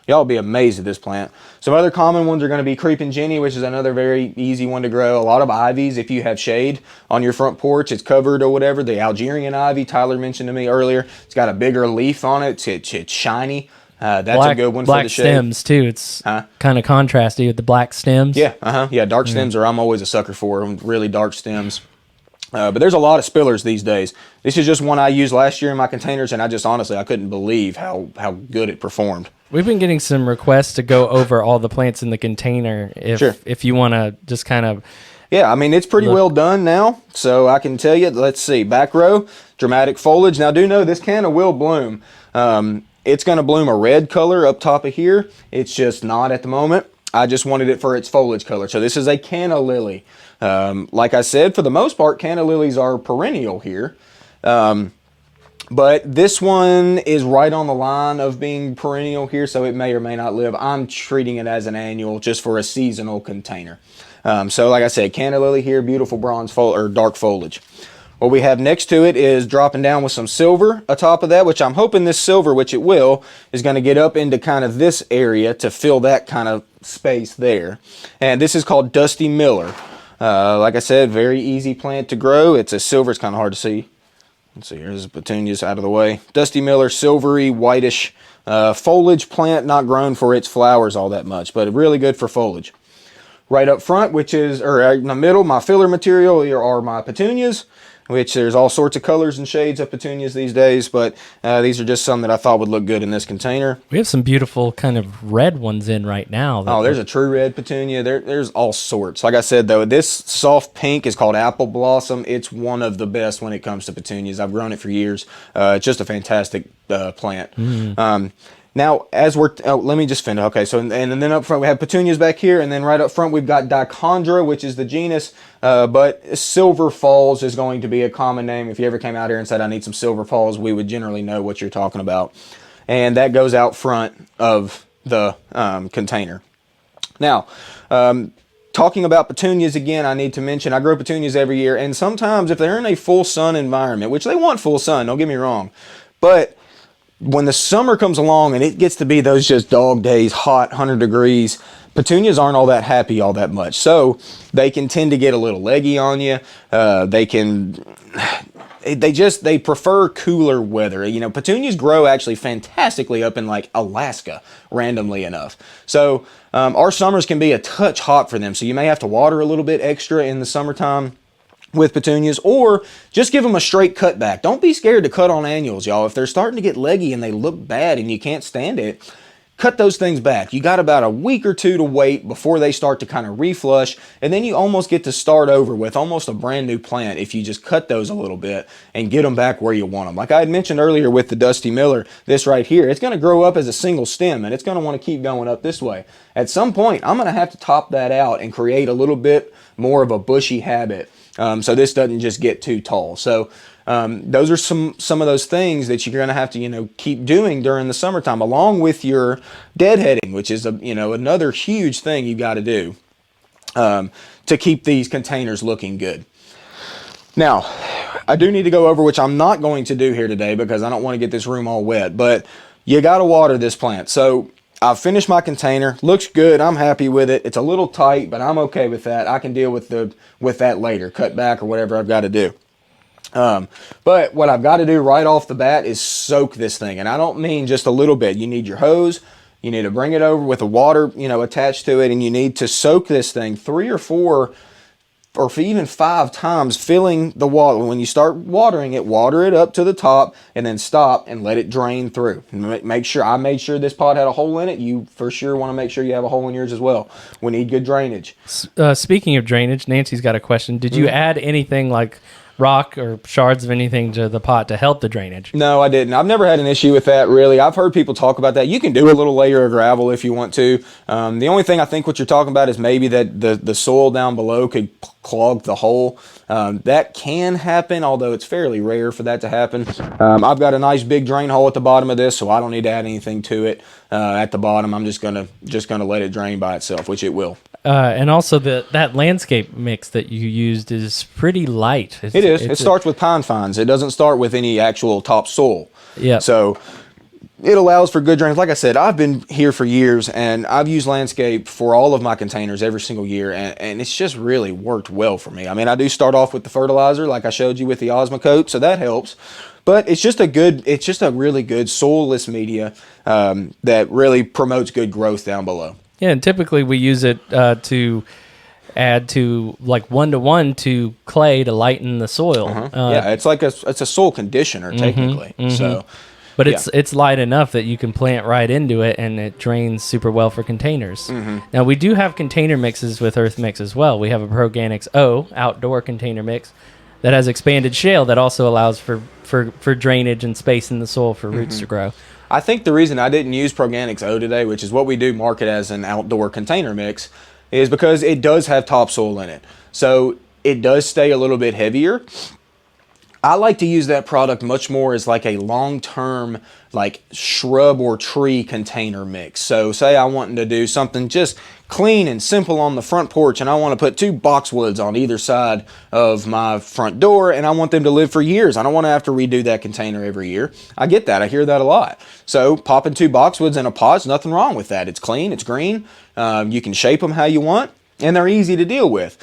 A: Y'all will be amazed at this plant. Some other common ones are going to be creeping Jenny, which is another very easy one to grow. A lot of ivies, if you have shade on your front porch, it's covered or whatever. The Algerian ivy, Tyler mentioned to me earlier, it's got a bigger leaf on it. It's shiny. That's a good one for the shade.
B: Black stems, too. It's kind of contrasty with the black stems.
A: Yeah, yeah, dark stems I'm always a sucker for, really dark stems. But there's a lot of spillers these days. This is just one I used last year in my containers, and I just honestly, I couldn't believe how good it performed.
B: We've been getting some requests to go over all the plants in the container if you want to just kind of...
A: Yeah, I mean, it's pretty well done now, so I can tell you. Let's see, back row, dramatic foliage. Now, do know this canna will bloom. It's going to bloom a red color up top of here. It's just not at the moment. I just wanted it for its foliage color. So this is a canna lily. Like I said, for the most part, canna lilies are perennial here. But this one is right on the line of being perennial here, so it may or may not live. I'm treating it as an annual just for a seasonal container. So like I said, canna lily here, beautiful bronze or dark foliage. What we have next to it is dropping down with some silver atop of that, which I'm hoping this silver, which it will, is going to get up into kind of this area to fill that kind of space there. And this is called Dusty Miller. Like I said, very easy plant to grow. It's a silver, it's kind of hard to see. Let's see, here's the petunias out of the way. Dusty Miller, silvery, whitish foliage plant, not grown for its flowers all that much, but really good for foliage. Right up front, or in the middle, my filler material are my petunias, which there's all sorts of colors and shades of petunias these days, but these are just some that I thought would look good in this container.
B: We have some beautiful kind of red ones in right now.
A: Oh, there's a true red petunia. There's all sorts. Like I said, though, this soft pink is called Apple Blossom. It's one of the best when it comes to petunias. I've grown it for years. It's just a fantastic plant. Now, as let me just finish. Okay, so and then up front we have petunias back here, and then right up front we've got dichondra, which is the genus, but silver falls is going to be a common name. If you ever came out here and said, I need some silver falls, we would generally know what you're talking about. And that goes out front of the container. Now, talking about petunias again, I need to mention I grow petunias every year, and sometimes if they're in a full sun environment, which they want full sun, don't get me wrong, but when the summer comes along and it gets to be those just dog days, hot, 100 degrees, petunias aren't all that happy all that much. So they can tend to get a little leggy on you. They prefer cooler weather. You know, petunias grow actually fantastically up in like Alaska, randomly enough. So our summers can be a touch hot for them. So you may have to water a little bit extra in the summertime with petunias, or just give them a straight cut back. Don't be scared to cut on annuals, y'all. If they're starting to get leggy and they look bad and you can't stand it, cut those things back. You got about a week or two to wait before they start to kind of reflush, and then you almost get to start over with almost a brand new plant if you just cut those a little bit and get them back where you want them. Like I had mentioned earlier with the Dusty Miller, this right here, it's going to grow up as a single stem, and it's going to want to keep going up this way. At some point, I'm going to have to top that out and create a little bit more of a bushy habit. So this doesn't just get too tall. So those are some of those things that you're going to have to keep doing during the summertime, along with your deadheading, which is another huge thing you got to do to keep these containers looking good. Now, I do need to go over, which I'm not going to do here today because I don't want to get this room all wet, but you got to water this plant. So I've finished my container. Looks good. I'm happy with it. It's a little tight, but I'm okay with that. I can deal with that later, cut back or whatever I've got to do. But what I've got to do right off the bat is soak this thing. And I don't mean just a little bit. You need your hose. You need to bring it over with the water, attached to it. And you need to soak this thing 3 or 4 or even 5 times, filling the water. When you start watering it, water it up to the top and then stop and let it drain through. Make sure, I made sure this pot had a hole in it. You for sure want to make sure you have a hole in yours as well. We need good drainage.
B: Speaking of drainage, Nancy's got a question. Did you add anything like rock or shards of anything to the pot to help the drainage?
A: No, I didn't. I've never had an issue with that, really. I've heard people talk about that. You can do a little layer of gravel if you want to. The only thing I think what you're talking about is maybe that the soil down below could clog the hole. That can happen, although it's fairly rare for that to happen. I've got a nice big drain hole at the bottom of this, so I don't need to add anything to it at the bottom. I'm just gonna let it drain by itself, which it will.
B: And also that landscape mix that you used is pretty light.
A: It is. It starts with pine fines. It doesn't start with any actual topsoil.
B: Yeah.
A: So it allows for good drainage. Like I said, I've been here for years, and I've used landscape for all of my containers every single year, and it's just really worked well for me. I mean, I do start off with the fertilizer, like I showed you with the Osmocote, so that helps. But it's just a really good soilless media that really promotes good growth down below.
B: Yeah, and typically we use it to add to like 1-to-1 to clay to lighten the soil.
A: Yeah, it's like it's a soil conditioner technically. So,
B: but it's light enough that you can plant right into it, and it drains super well for containers. Now we do have container mixes with earth mix as well. We have a Proganics O outdoor container mix that has expanded shale that also allows for drainage and space in the soil for roots to grow.
A: I think the reason I didn't use Proganics O today, which is what we do market as an outdoor container mix, is because it does have topsoil in it. So it does stay a little bit heavier. I like to use that product much more as like a long-term like shrub or tree container mix. So say I wanted to do something just clean and simple on the front porch, and I want to put 2 boxwoods on either side of my front door, and I want them to live for years. I don't want to have to redo that container every year. I get that. I hear that a lot. So popping 2 boxwoods in a pot's nothing wrong with that. It's clean. It's green. You can shape them how you want, and they're easy to deal with.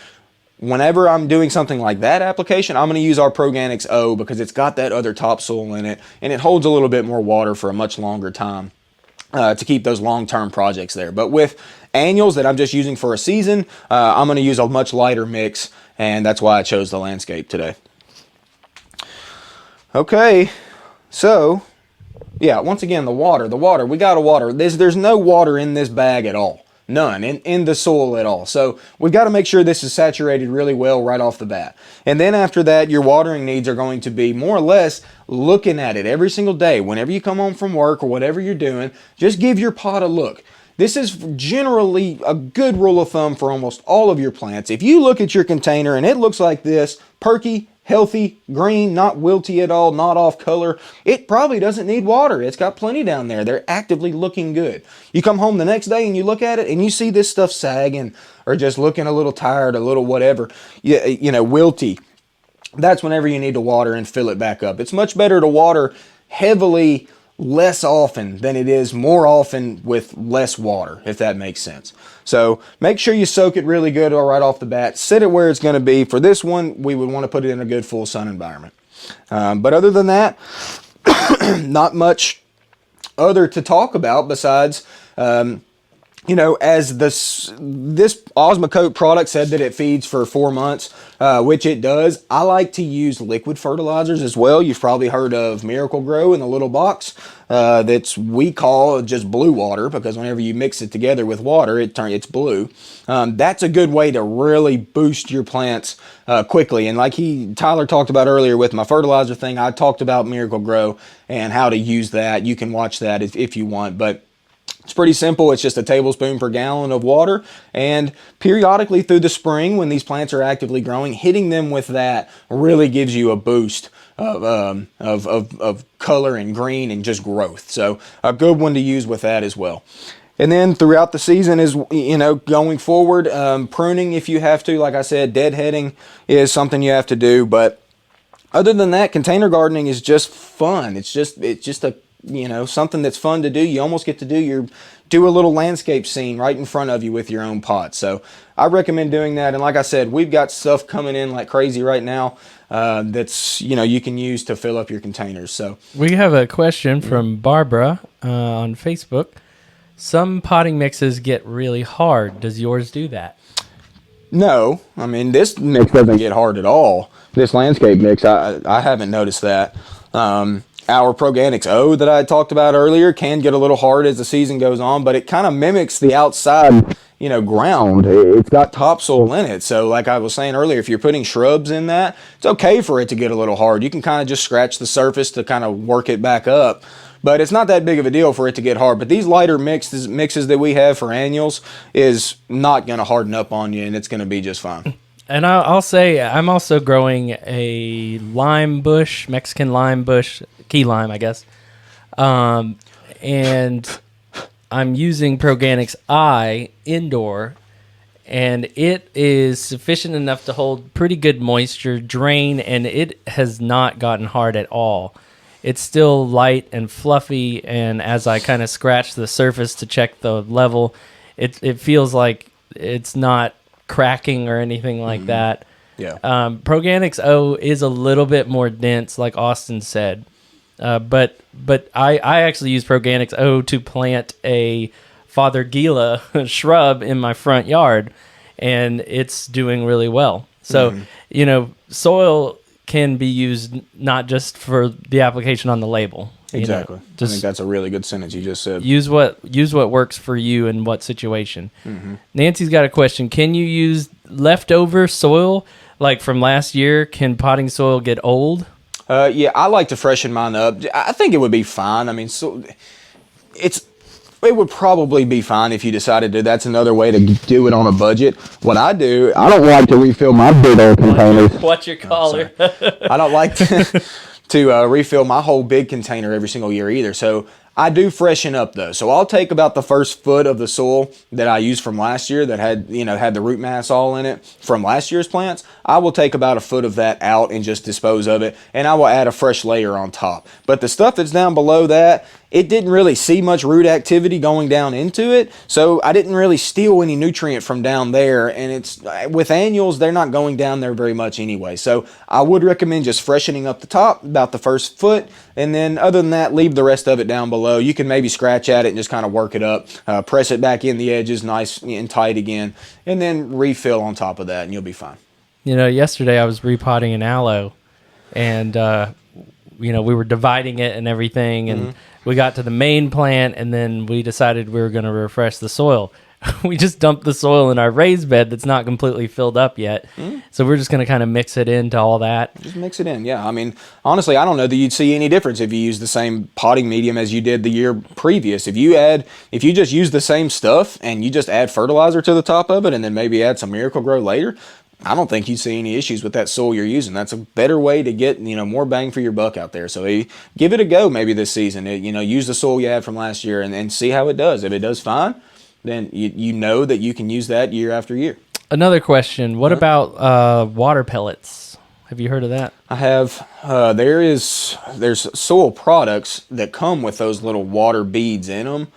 A: Whenever I'm doing something like that application, I'm going to use our Proganics O because it's got that other topsoil in it, and it holds a little bit more water for a much longer time to keep those long-term projects there. But with annuals that I'm just using for a season, I'm going to use a much lighter mix, and that's why I chose the landscape today. Okay, so yeah, once again, the water, we got to water. There's no water in this bag at all. None in the soil at all. So we've got to make sure this is saturated really well right off the bat. And then after that, your watering needs are going to be more or less looking at it every single day. Whenever you come home from work or whatever you're doing, just give your pot a look. This is generally a good rule of thumb for almost all of your plants. If you look at your container and it looks like this, perky, healthy, green, not wilty at all, not off color, it probably doesn't need water. It's got plenty down there. They're actively looking good. You come home the next day and you look at it and you see this stuff sagging or just looking a little tired, a little whatever, you know, wilty. That's whenever you need to water and fill it back up. It's much better to water heavily less often than it is more often with less water, if that makes sense. So make sure you soak it really good right off the bat. Set it where it's going to be. For this one, we would want to put it in a good full sun environment. But other than that, not much other to talk about besides, you know, as this Osmocote product said that it feeds for 4 months, which it does. I like to use liquid fertilizers as well. You've probably heard of Miracle Grow in the little box. We call just blue water because whenever you mix it together with water, it's blue. That's a good way to really boost your plants quickly. And like Tyler talked about earlier with my fertilizer thing, I talked about Miracle Grow and how to use that. You can watch that if you want, but it's pretty simple. It's just a tablespoon per gallon of water, and periodically through the spring when these plants are actively growing, hitting them with that really gives you a boost of color and green and just growth. So a good one to use with that as well. And then throughout the season is, you know, going forward, pruning if you have to. Like I said, deadheading is something you have to do, but other than that, container gardening is just fun. It's just a, you know, something that's fun to do. You almost get to do a little landscape scene right in front of you with your own pot. So I recommend doing that. And like I said, we've got stuff coming in like crazy right now that's, you know, you can use to fill up your containers. So
B: we have a question from Barbara on Facebook. Some potting mixes get really hard. Does yours do that?
A: No, I mean, this mix doesn't get hard at all. This landscape mix, I haven't noticed that. Our Proganics O that I talked about earlier can get a little hard as the season goes on, but it kind of mimics the outside ground. It's got topsoil in it. So like I was saying earlier, if you're putting shrubs in that, it's okay for it to get a little hard. You can kind of just scratch the surface to kind of work it back up. But it's not that big of a deal for it to get hard. But these lighter mixes that we have for annuals is not going to harden up on you, and it's going to be just fine.
B: And I'll say I'm also growing a lime bush, Mexican lime bush, key lime, I guess. And I'm using Proganics I indoor, and it is sufficient enough to hold pretty good moisture, drain, and it has not gotten hard at all. It's still light and fluffy, and as I kind of scratch the surface to check the level, it feels like it's not cracking or anything like that.
A: Yeah.
B: Proganics O is a little bit more dense, like Austin said. But I actually use Proganics O to plant a Father Gila shrub in my front yard, and it's doing really well. So, soil can be used not just for the application on the label.
A: Exactly. I think that's a really good sentence you just said.
B: Use what works for you in what situation. Nancy's got a question. Can you use leftover soil, like from last year? Can potting soil get old?
A: Yeah, I like to freshen mine up. I think it would be fine. I mean, it would probably be fine if you decided to. That's another way to do it on a budget. What I do, I don't like to refill my big old containers.
B: What's your collar?
A: I don't like to refill my whole big container every single year either. So I do freshen up though. So I'll take about the first foot of the soil that I used from last year that had the root mass all in it from last year's plants. I will take about a foot of that out and just dispose of it, and I will add a fresh layer on top. But the stuff that's down below that, it didn't really see much root activity going down into it, so I didn't really steal any nutrient from down there, and it's with annuals, they're not going down there very much anyway. So I would recommend just freshening up the top, about the first foot, and then other than that, leave the rest of it down below. You can maybe scratch at it and just kind of work it up, press it back in the edges nice and tight again, and then refill on top of that, and you'll be fine.
B: Yesterday I was repotting an aloe, and we were dividing it and everything, and we got to the main plant, and then we decided we were going to refresh the soil. We just dumped the soil in our raised bed that's not completely filled up yet. So we're just going to kind of mix it into all that.
A: Just mix it in, yeah. I mean, honestly, I don't know that you'd see any difference if you use the same potting medium as you did the year previous. If you just use the same stuff and you just add fertilizer to the top of it and then maybe add some Miracle-Gro later, I don't think you'd see any issues with that soil you're using. That's a better way to get more bang for your buck out there. So give it a go maybe this season. Use the soil you had from last year and see how it does. If it does fine, then you know that you can use that year after year.
B: Another question. What about water pellets? Have you heard of that?
A: I have. There's soil products that come with those little water beads in them.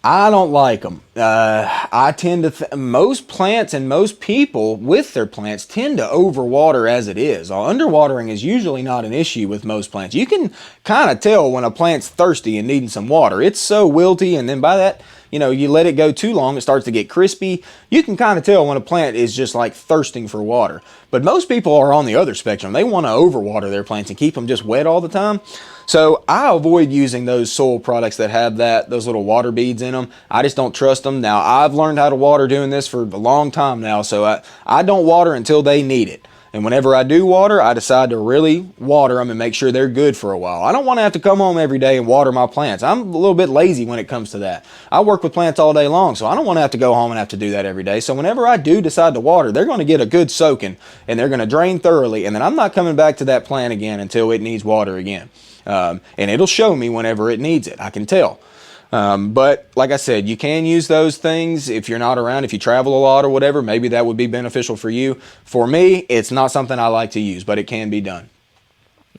A: I don't like them. I tend to most plants and most people with their plants tend to overwater as it is. Underwatering is usually not an issue with most plants. You can kind of tell when a plant's thirsty and needing some water. It's so wilty, and then by that, you let it go too long, it starts to get crispy. You can kind of tell when a plant is just like thirsting for water. But most people are on the other spectrum. They want to overwater their plants and keep them just wet all the time. So I avoid using those soil products that have those little water beads in them. I just don't trust them. Now, I've learned how to water doing this for a long time now, so I don't water until they need it. And whenever I do water, I decide to really water them and make sure they're good for a while. I don't want to have to come home every day and water my plants. I'm a little bit lazy when it comes to that. I work with plants all day long, so I don't want to have to go home and have to do that every day. So whenever I do decide to water, they're going to get a good soaking, and they're going to drain thoroughly, and then I'm not coming back to that plant again until it needs water again. And it'll show me whenever it needs it. I can tell. But like I said, you can use those things if you're not around, if you travel a lot or whatever, maybe that would be beneficial for you. For me, it's not something I like to use, but it can be done.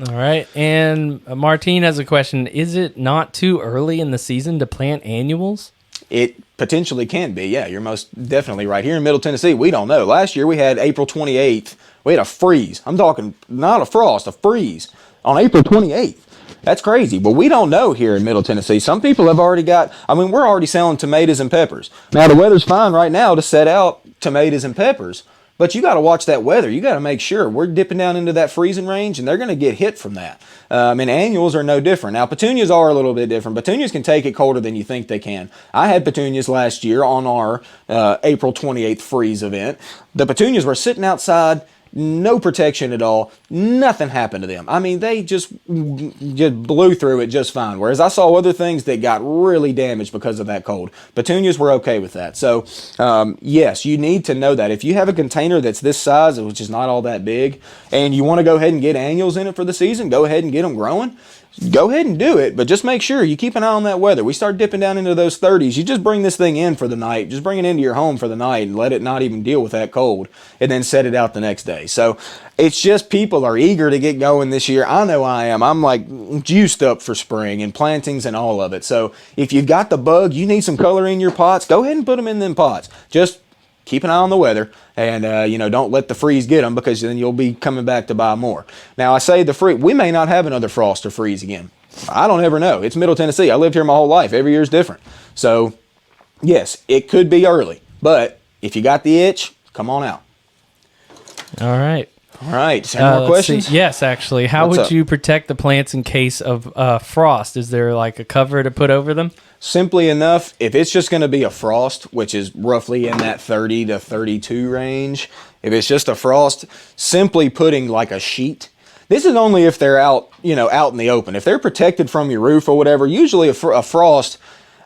B: All right. And Martine has a question. Is it not too early in the season to plant annuals?
A: It potentially can be. Yeah, you're most definitely right. Here in Middle Tennessee, we don't know. Last year we had April 28th. We had a freeze. I'm talking not a frost, a freeze on April 28th. That's crazy, but we don't know here in Middle Tennessee. Some people have already we're already selling tomatoes and peppers. Now, the weather's fine right now to set out tomatoes and peppers, But you got to watch that weather. You got to make sure we're dipping down into that freezing range, and they're going to get hit from that. And annuals are no different. Now, petunias are a little bit different. Petunias can take it colder than you think they can. I had petunias last year on our April 28th freeze event. The petunias were sitting outside, no protection at all. Nothing happened to them. I mean, they just blew through it just fine. Whereas I saw other things that got really damaged because of that cold. Petunias were okay with that. So, yes, you need to know that. If you have a container that's this size, which is not all that big, and you want to go ahead and get annuals in it for the season, go ahead and get them growing. Go ahead and do it, but just make sure you keep an eye on that weather. We start dipping down into those 30s. You just bring this thing in for the night. Just bring it into your home for the night and let it not even deal with that cold, and then set it out the next day. So it's just people are eager to get going this year. I know I am. I'm like juiced up for spring and plantings and all of it. So if you've got the bug, you need some color in your pots, go ahead and put them in them pots. Just keep an eye on the weather, and don't let the freeze get them, because then you'll be coming back to buy more. Now, I say the freeze, we may not have another frost or freeze again. I don't ever know. It's Middle Tennessee. I lived here my whole life. Every year is different. So, yes, it could be early, but if you got the itch, come on out.
B: All right.
A: All right. Any more questions?
B: Yes, actually. How would you protect the plants in case of frost? Is there like a cover to put over them?
A: Simply enough, if it's just going to be a frost, which is roughly in that 30 to 32 range, if it's just a frost, simply putting like a sheet. This is only if they're out, out in the open. If they're protected from your roof or whatever, usually a frost,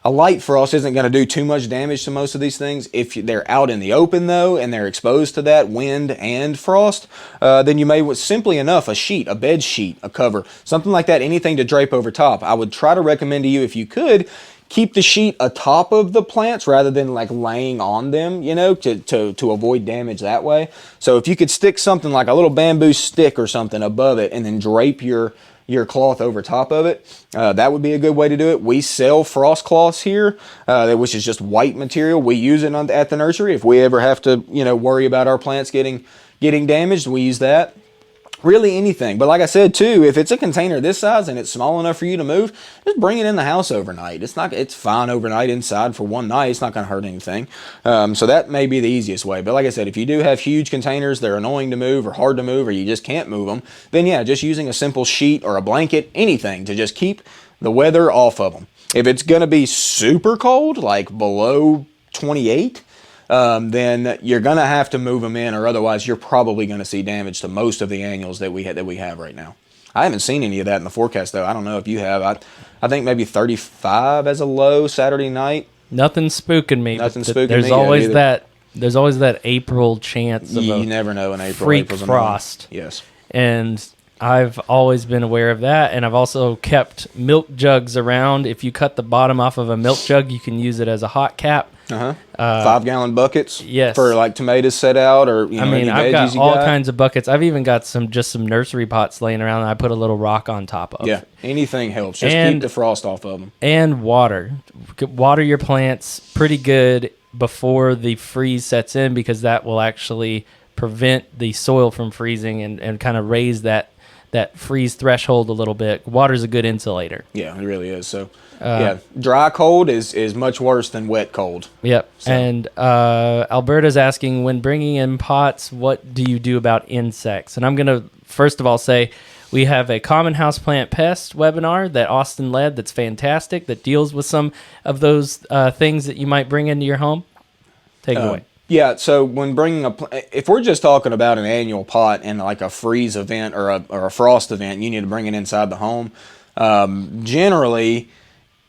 A: a light frost isn't going to do too much damage to most of these things. If they're out in the open, though, and they're exposed to that wind and frost, then you may, simply enough, a sheet, a bed sheet, a cover, something like that, anything to drape over top. I would try to recommend to you, if you could, keep the sheet atop of the plants rather than like laying on them, to avoid damage that way. So if you could stick something like a little bamboo stick or something above it and then drape your cloth over top of it, that would be a good way to do it. We sell frost cloths here, which is just white material. We use it at the nursery. If we ever have to, worry about our plants getting damaged, we use that. Really anything. But like I said too, if it's a container this size and it's small enough for you to move, just bring it in the house overnight. It's fine overnight inside for one night. It's not going to hurt anything. So that may be the easiest way. But like I said, if you do have huge containers, they're annoying to move or hard to move, or you just can't move them, then yeah, just using a simple sheet or a blanket, anything to just keep the weather off of them. If it's going to be super cold, like below 28, then you're going to have to move them in, or otherwise you're probably going to see damage to most of the annuals that we have right now. I haven't seen any of that in the forecast, though. I don't know if you have. I think maybe 35 as a low Saturday night.
B: Nothing's spooking me.
A: Nothing's spooking
B: there's
A: me
B: always
A: either.
B: There's always that April chance of
A: you never know in April.
B: freak
A: April's
B: frost.
A: Yes.
B: And I've always been aware of that, and I've also kept milk jugs around. If you cut the bottom off of a milk jug, you can use it as a hot cap.
A: 5-gallon buckets.
B: Yes.
A: For like tomatoes set out, or any
B: I've
A: veggies
B: got all kinds of buckets. I've even got some nursery pots laying around that I put a little rock on top of.
A: Yeah, anything helps. Just keep the frost off of them.
B: And water. Water your plants pretty good before the freeze sets in, because that will actually prevent the soil from freezing and kind of raise that freeze threshold a little bit. Water's a good insulator.
A: Yeah, it really is. So, dry cold is much worse than wet cold.
B: Yep.
A: So.
B: And Alberta's asking, when bringing in pots, what do you do about insects? And I'm going to first of all say, we have a common houseplant pest webinar that Austin led that's fantastic, that deals with some of those things that you might bring into your home. Take it away.
A: Yeah, so when bringing if we're just talking about an annual pot and like a freeze event or a frost event, you need to bring it inside the home. Generally,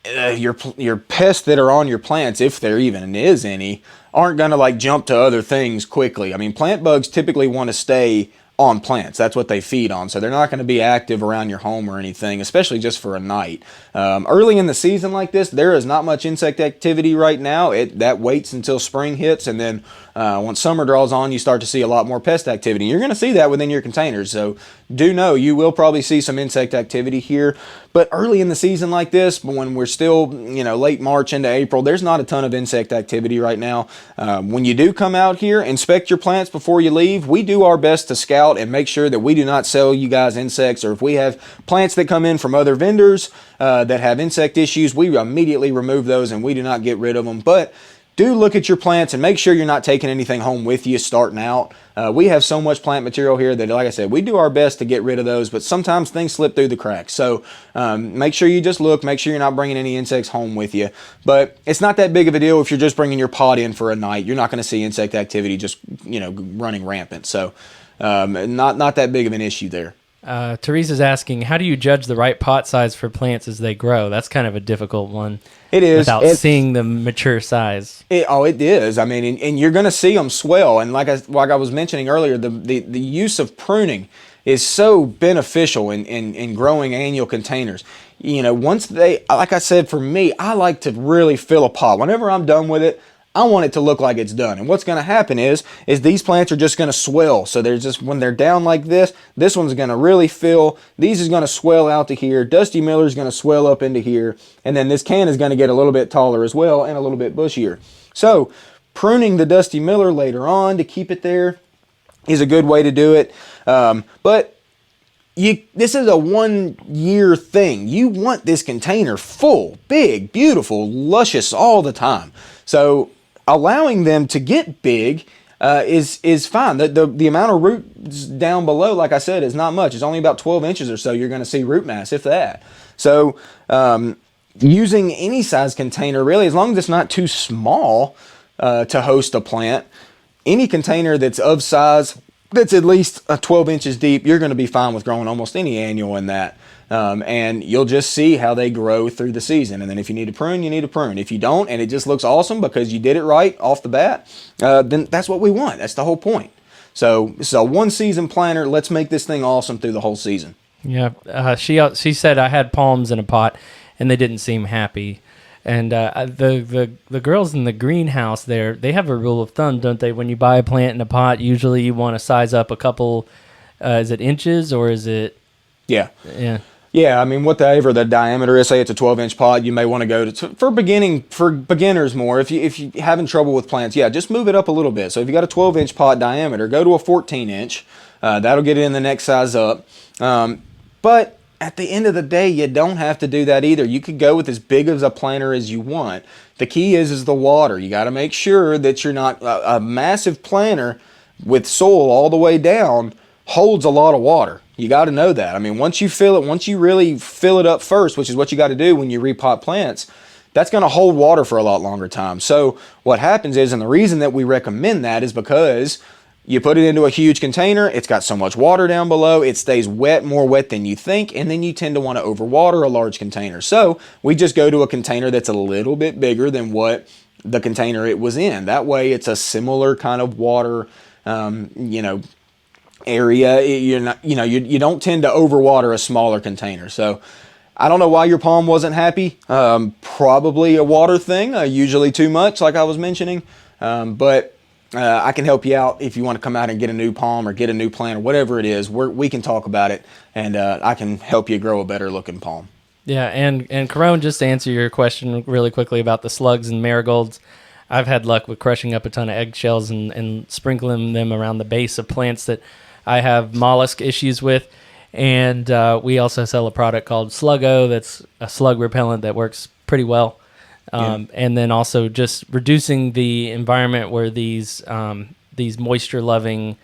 A: your pests that are on your plants, if there even is any, aren't going to like jump to other things quickly. I mean, plant bugs typically want to stay on plants. That's what they feed on. So they're not going to be active around your home or anything, especially just for a night. Early in the season like this, there is not much insect activity right now. That waits until spring hits, and then once summer draws on, you start to see a lot more pest activity. You're going to see that within your containers. So do know you will probably see some insect activity here. But early in the season like this, when we're still, late March into April, there's not a ton of insect activity right now. When you do come out here, inspect your plants before you leave. We do our best to scout and make sure that we do not sell you guys insects, or if we have plants that come in from other vendors that have insect issues, we immediately remove those and we do not get rid of them. But do look at your plants and make sure you're not taking anything home with you starting out. We have so much plant material here that, like I said, we do our best to get rid of those, but sometimes things slip through the cracks. So make sure you just look, make sure you're not bringing any insects home with you. But it's not that big of a deal if you're just bringing your pot in for a night. You're not going to see insect activity just, running rampant. So not that big of an issue there.
B: Teresa's asking, how do you judge the right pot size for plants as they grow? That's kind of a difficult one.
A: It is.
B: Without seeing the mature size.
A: It is. I mean, and you're going to see them swell. And like I was mentioning earlier, the use of pruning is so beneficial in growing annual containers. Once they, like I said, for me, I like to really fill a pot. Whenever I'm done with it, I want it to look like it's done. And what's going to happen is these plants are just going to swell. So they're just, when they're down like this one's going to really fill. These is going to swell out to here. Dusty Miller is going to swell up into here. And then this can is going to get a little bit taller as well and a little bit bushier. So pruning the Dusty Miller later on to keep it there is a good way to do it. But this is a 1 year thing. You want this container full, big, beautiful, luscious all the time. So allowing them to get big is fine. The amount of roots down below, like I said, is not much. It's only about 12 inches or so you're going to see root mass, if that. So using any size container, really, as long as it's not too small to host a plant, any container that's of size that's at least 12 inches deep, you're going to be fine with growing almost any annual in that. And you'll just see how they grow through the season. And then if you need to prune, you need to prune. If you don't, and it just looks awesome because you did it right off the bat, then that's what we want. That's the whole point. So this is a 1 season planter. Let's make this thing awesome through the whole season.
B: Yeah. She said I had palms in a pot and they didn't seem happy. And the girls in the greenhouse there, they have a rule of thumb, don't they? When you buy a plant in a pot, usually you want to size up a couple, is it inches or is it?
A: Yeah.
B: Yeah.
A: Yeah, I mean, whatever the diameter is, say it's a 12-inch pot, you may want to go to for beginners more. If you're having trouble with plants, yeah, just move it up a little bit. So if you got a 12-inch pot diameter, go to a 14-inch. That'll get it in the next size up. But at the end of the day, you don't have to do that either. You could go with as big of a planter as you want. The key is the water. You got to make sure that you're not a massive planter with soil all the way down holds a lot of water. You got to know that. I mean, once you really fill it up first, which is what you got to do when you repot plants, that's going to hold water for a lot longer time. So what happens is, and the reason that we recommend that is because you put it into a huge container, it's got so much water down below, it stays wet, more wet than you think, and then you tend to want to overwater a large container. So we just go to a container that's a little bit bigger than what the container it was in. That way it's a similar kind of water, area. You don't tend to overwater a smaller container. So I don't know why your palm wasn't happy. Probably a water thing, usually too much, like I was mentioning. But I can help you out if you want to come out and get a new palm or get a new plant or whatever it is. We can talk about it, and I can help you grow a better looking palm.
B: Yeah, and Corone, just to answer your question really quickly about the slugs and marigolds, I've had luck with crushing up a ton of eggshells and sprinkling them around the base of plants that I have mollusk issues with. And we also sell a product called Sluggo that's a slug repellent that works pretty well. And then also just reducing the environment where these moisture-loving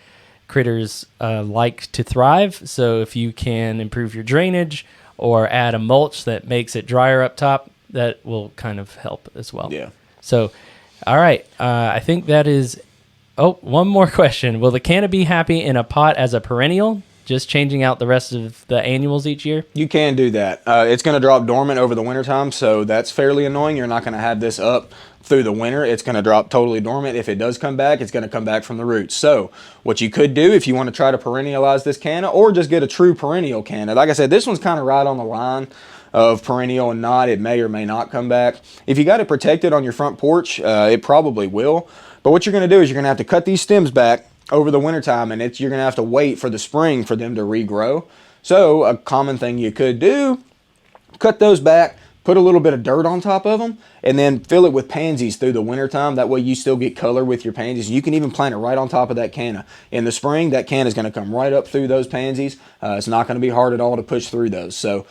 B: critters like to thrive. So if you can improve your drainage or add a mulch that makes it drier up top, that will kind of help as well.
A: Yeah.
B: So, all right. I think that is... Oh, one more question. Will the canna be happy in a pot as a perennial, just changing out the rest of the annuals each year?
A: You can do that. It's going to drop dormant over the wintertime, so that's fairly annoying. You're not going to have this up through the winter. It's going to drop totally dormant. If it does come back, it's going to come back from the roots. So what you could do if you want to try to perennialize this canna, or just get a true perennial canna. Like I said, this one's kind of right on the line of perennial and not. It may or may not come back. If you got it protected on your front porch, it probably will. But what you're going to do is you're going to have to cut these stems back over the wintertime, and you're going to have to wait for the spring for them to regrow. So a common thing you could do, cut those back, put a little bit of dirt on top of them, and then fill it with pansies through the wintertime. That way you still get color with your pansies. You can even plant it right on top of that canna. In the spring, that canna is going to come right up through those pansies. It's not going to be hard at all to push through those. So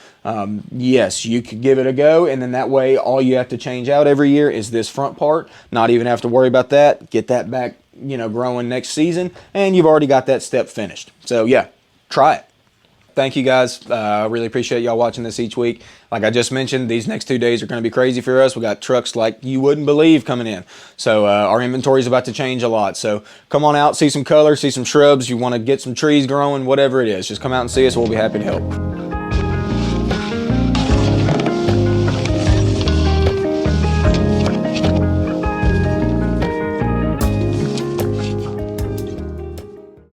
A: yes, you could give it a go, and then that way all you have to change out every year is this front part. Not even have to worry about that. Get that back, growing next season, and you've already got that step finished. So yeah, try it. Thank you guys. I really appreciate y'all watching this each week. Like I just mentioned, these next 2 days are going to be crazy for us. We got trucks like you wouldn't believe coming in. So our inventory is about to change a lot. So come on out, see some color, see some shrubs. You want to get some trees growing, whatever it is. Just come out and see us. We'll be happy to help.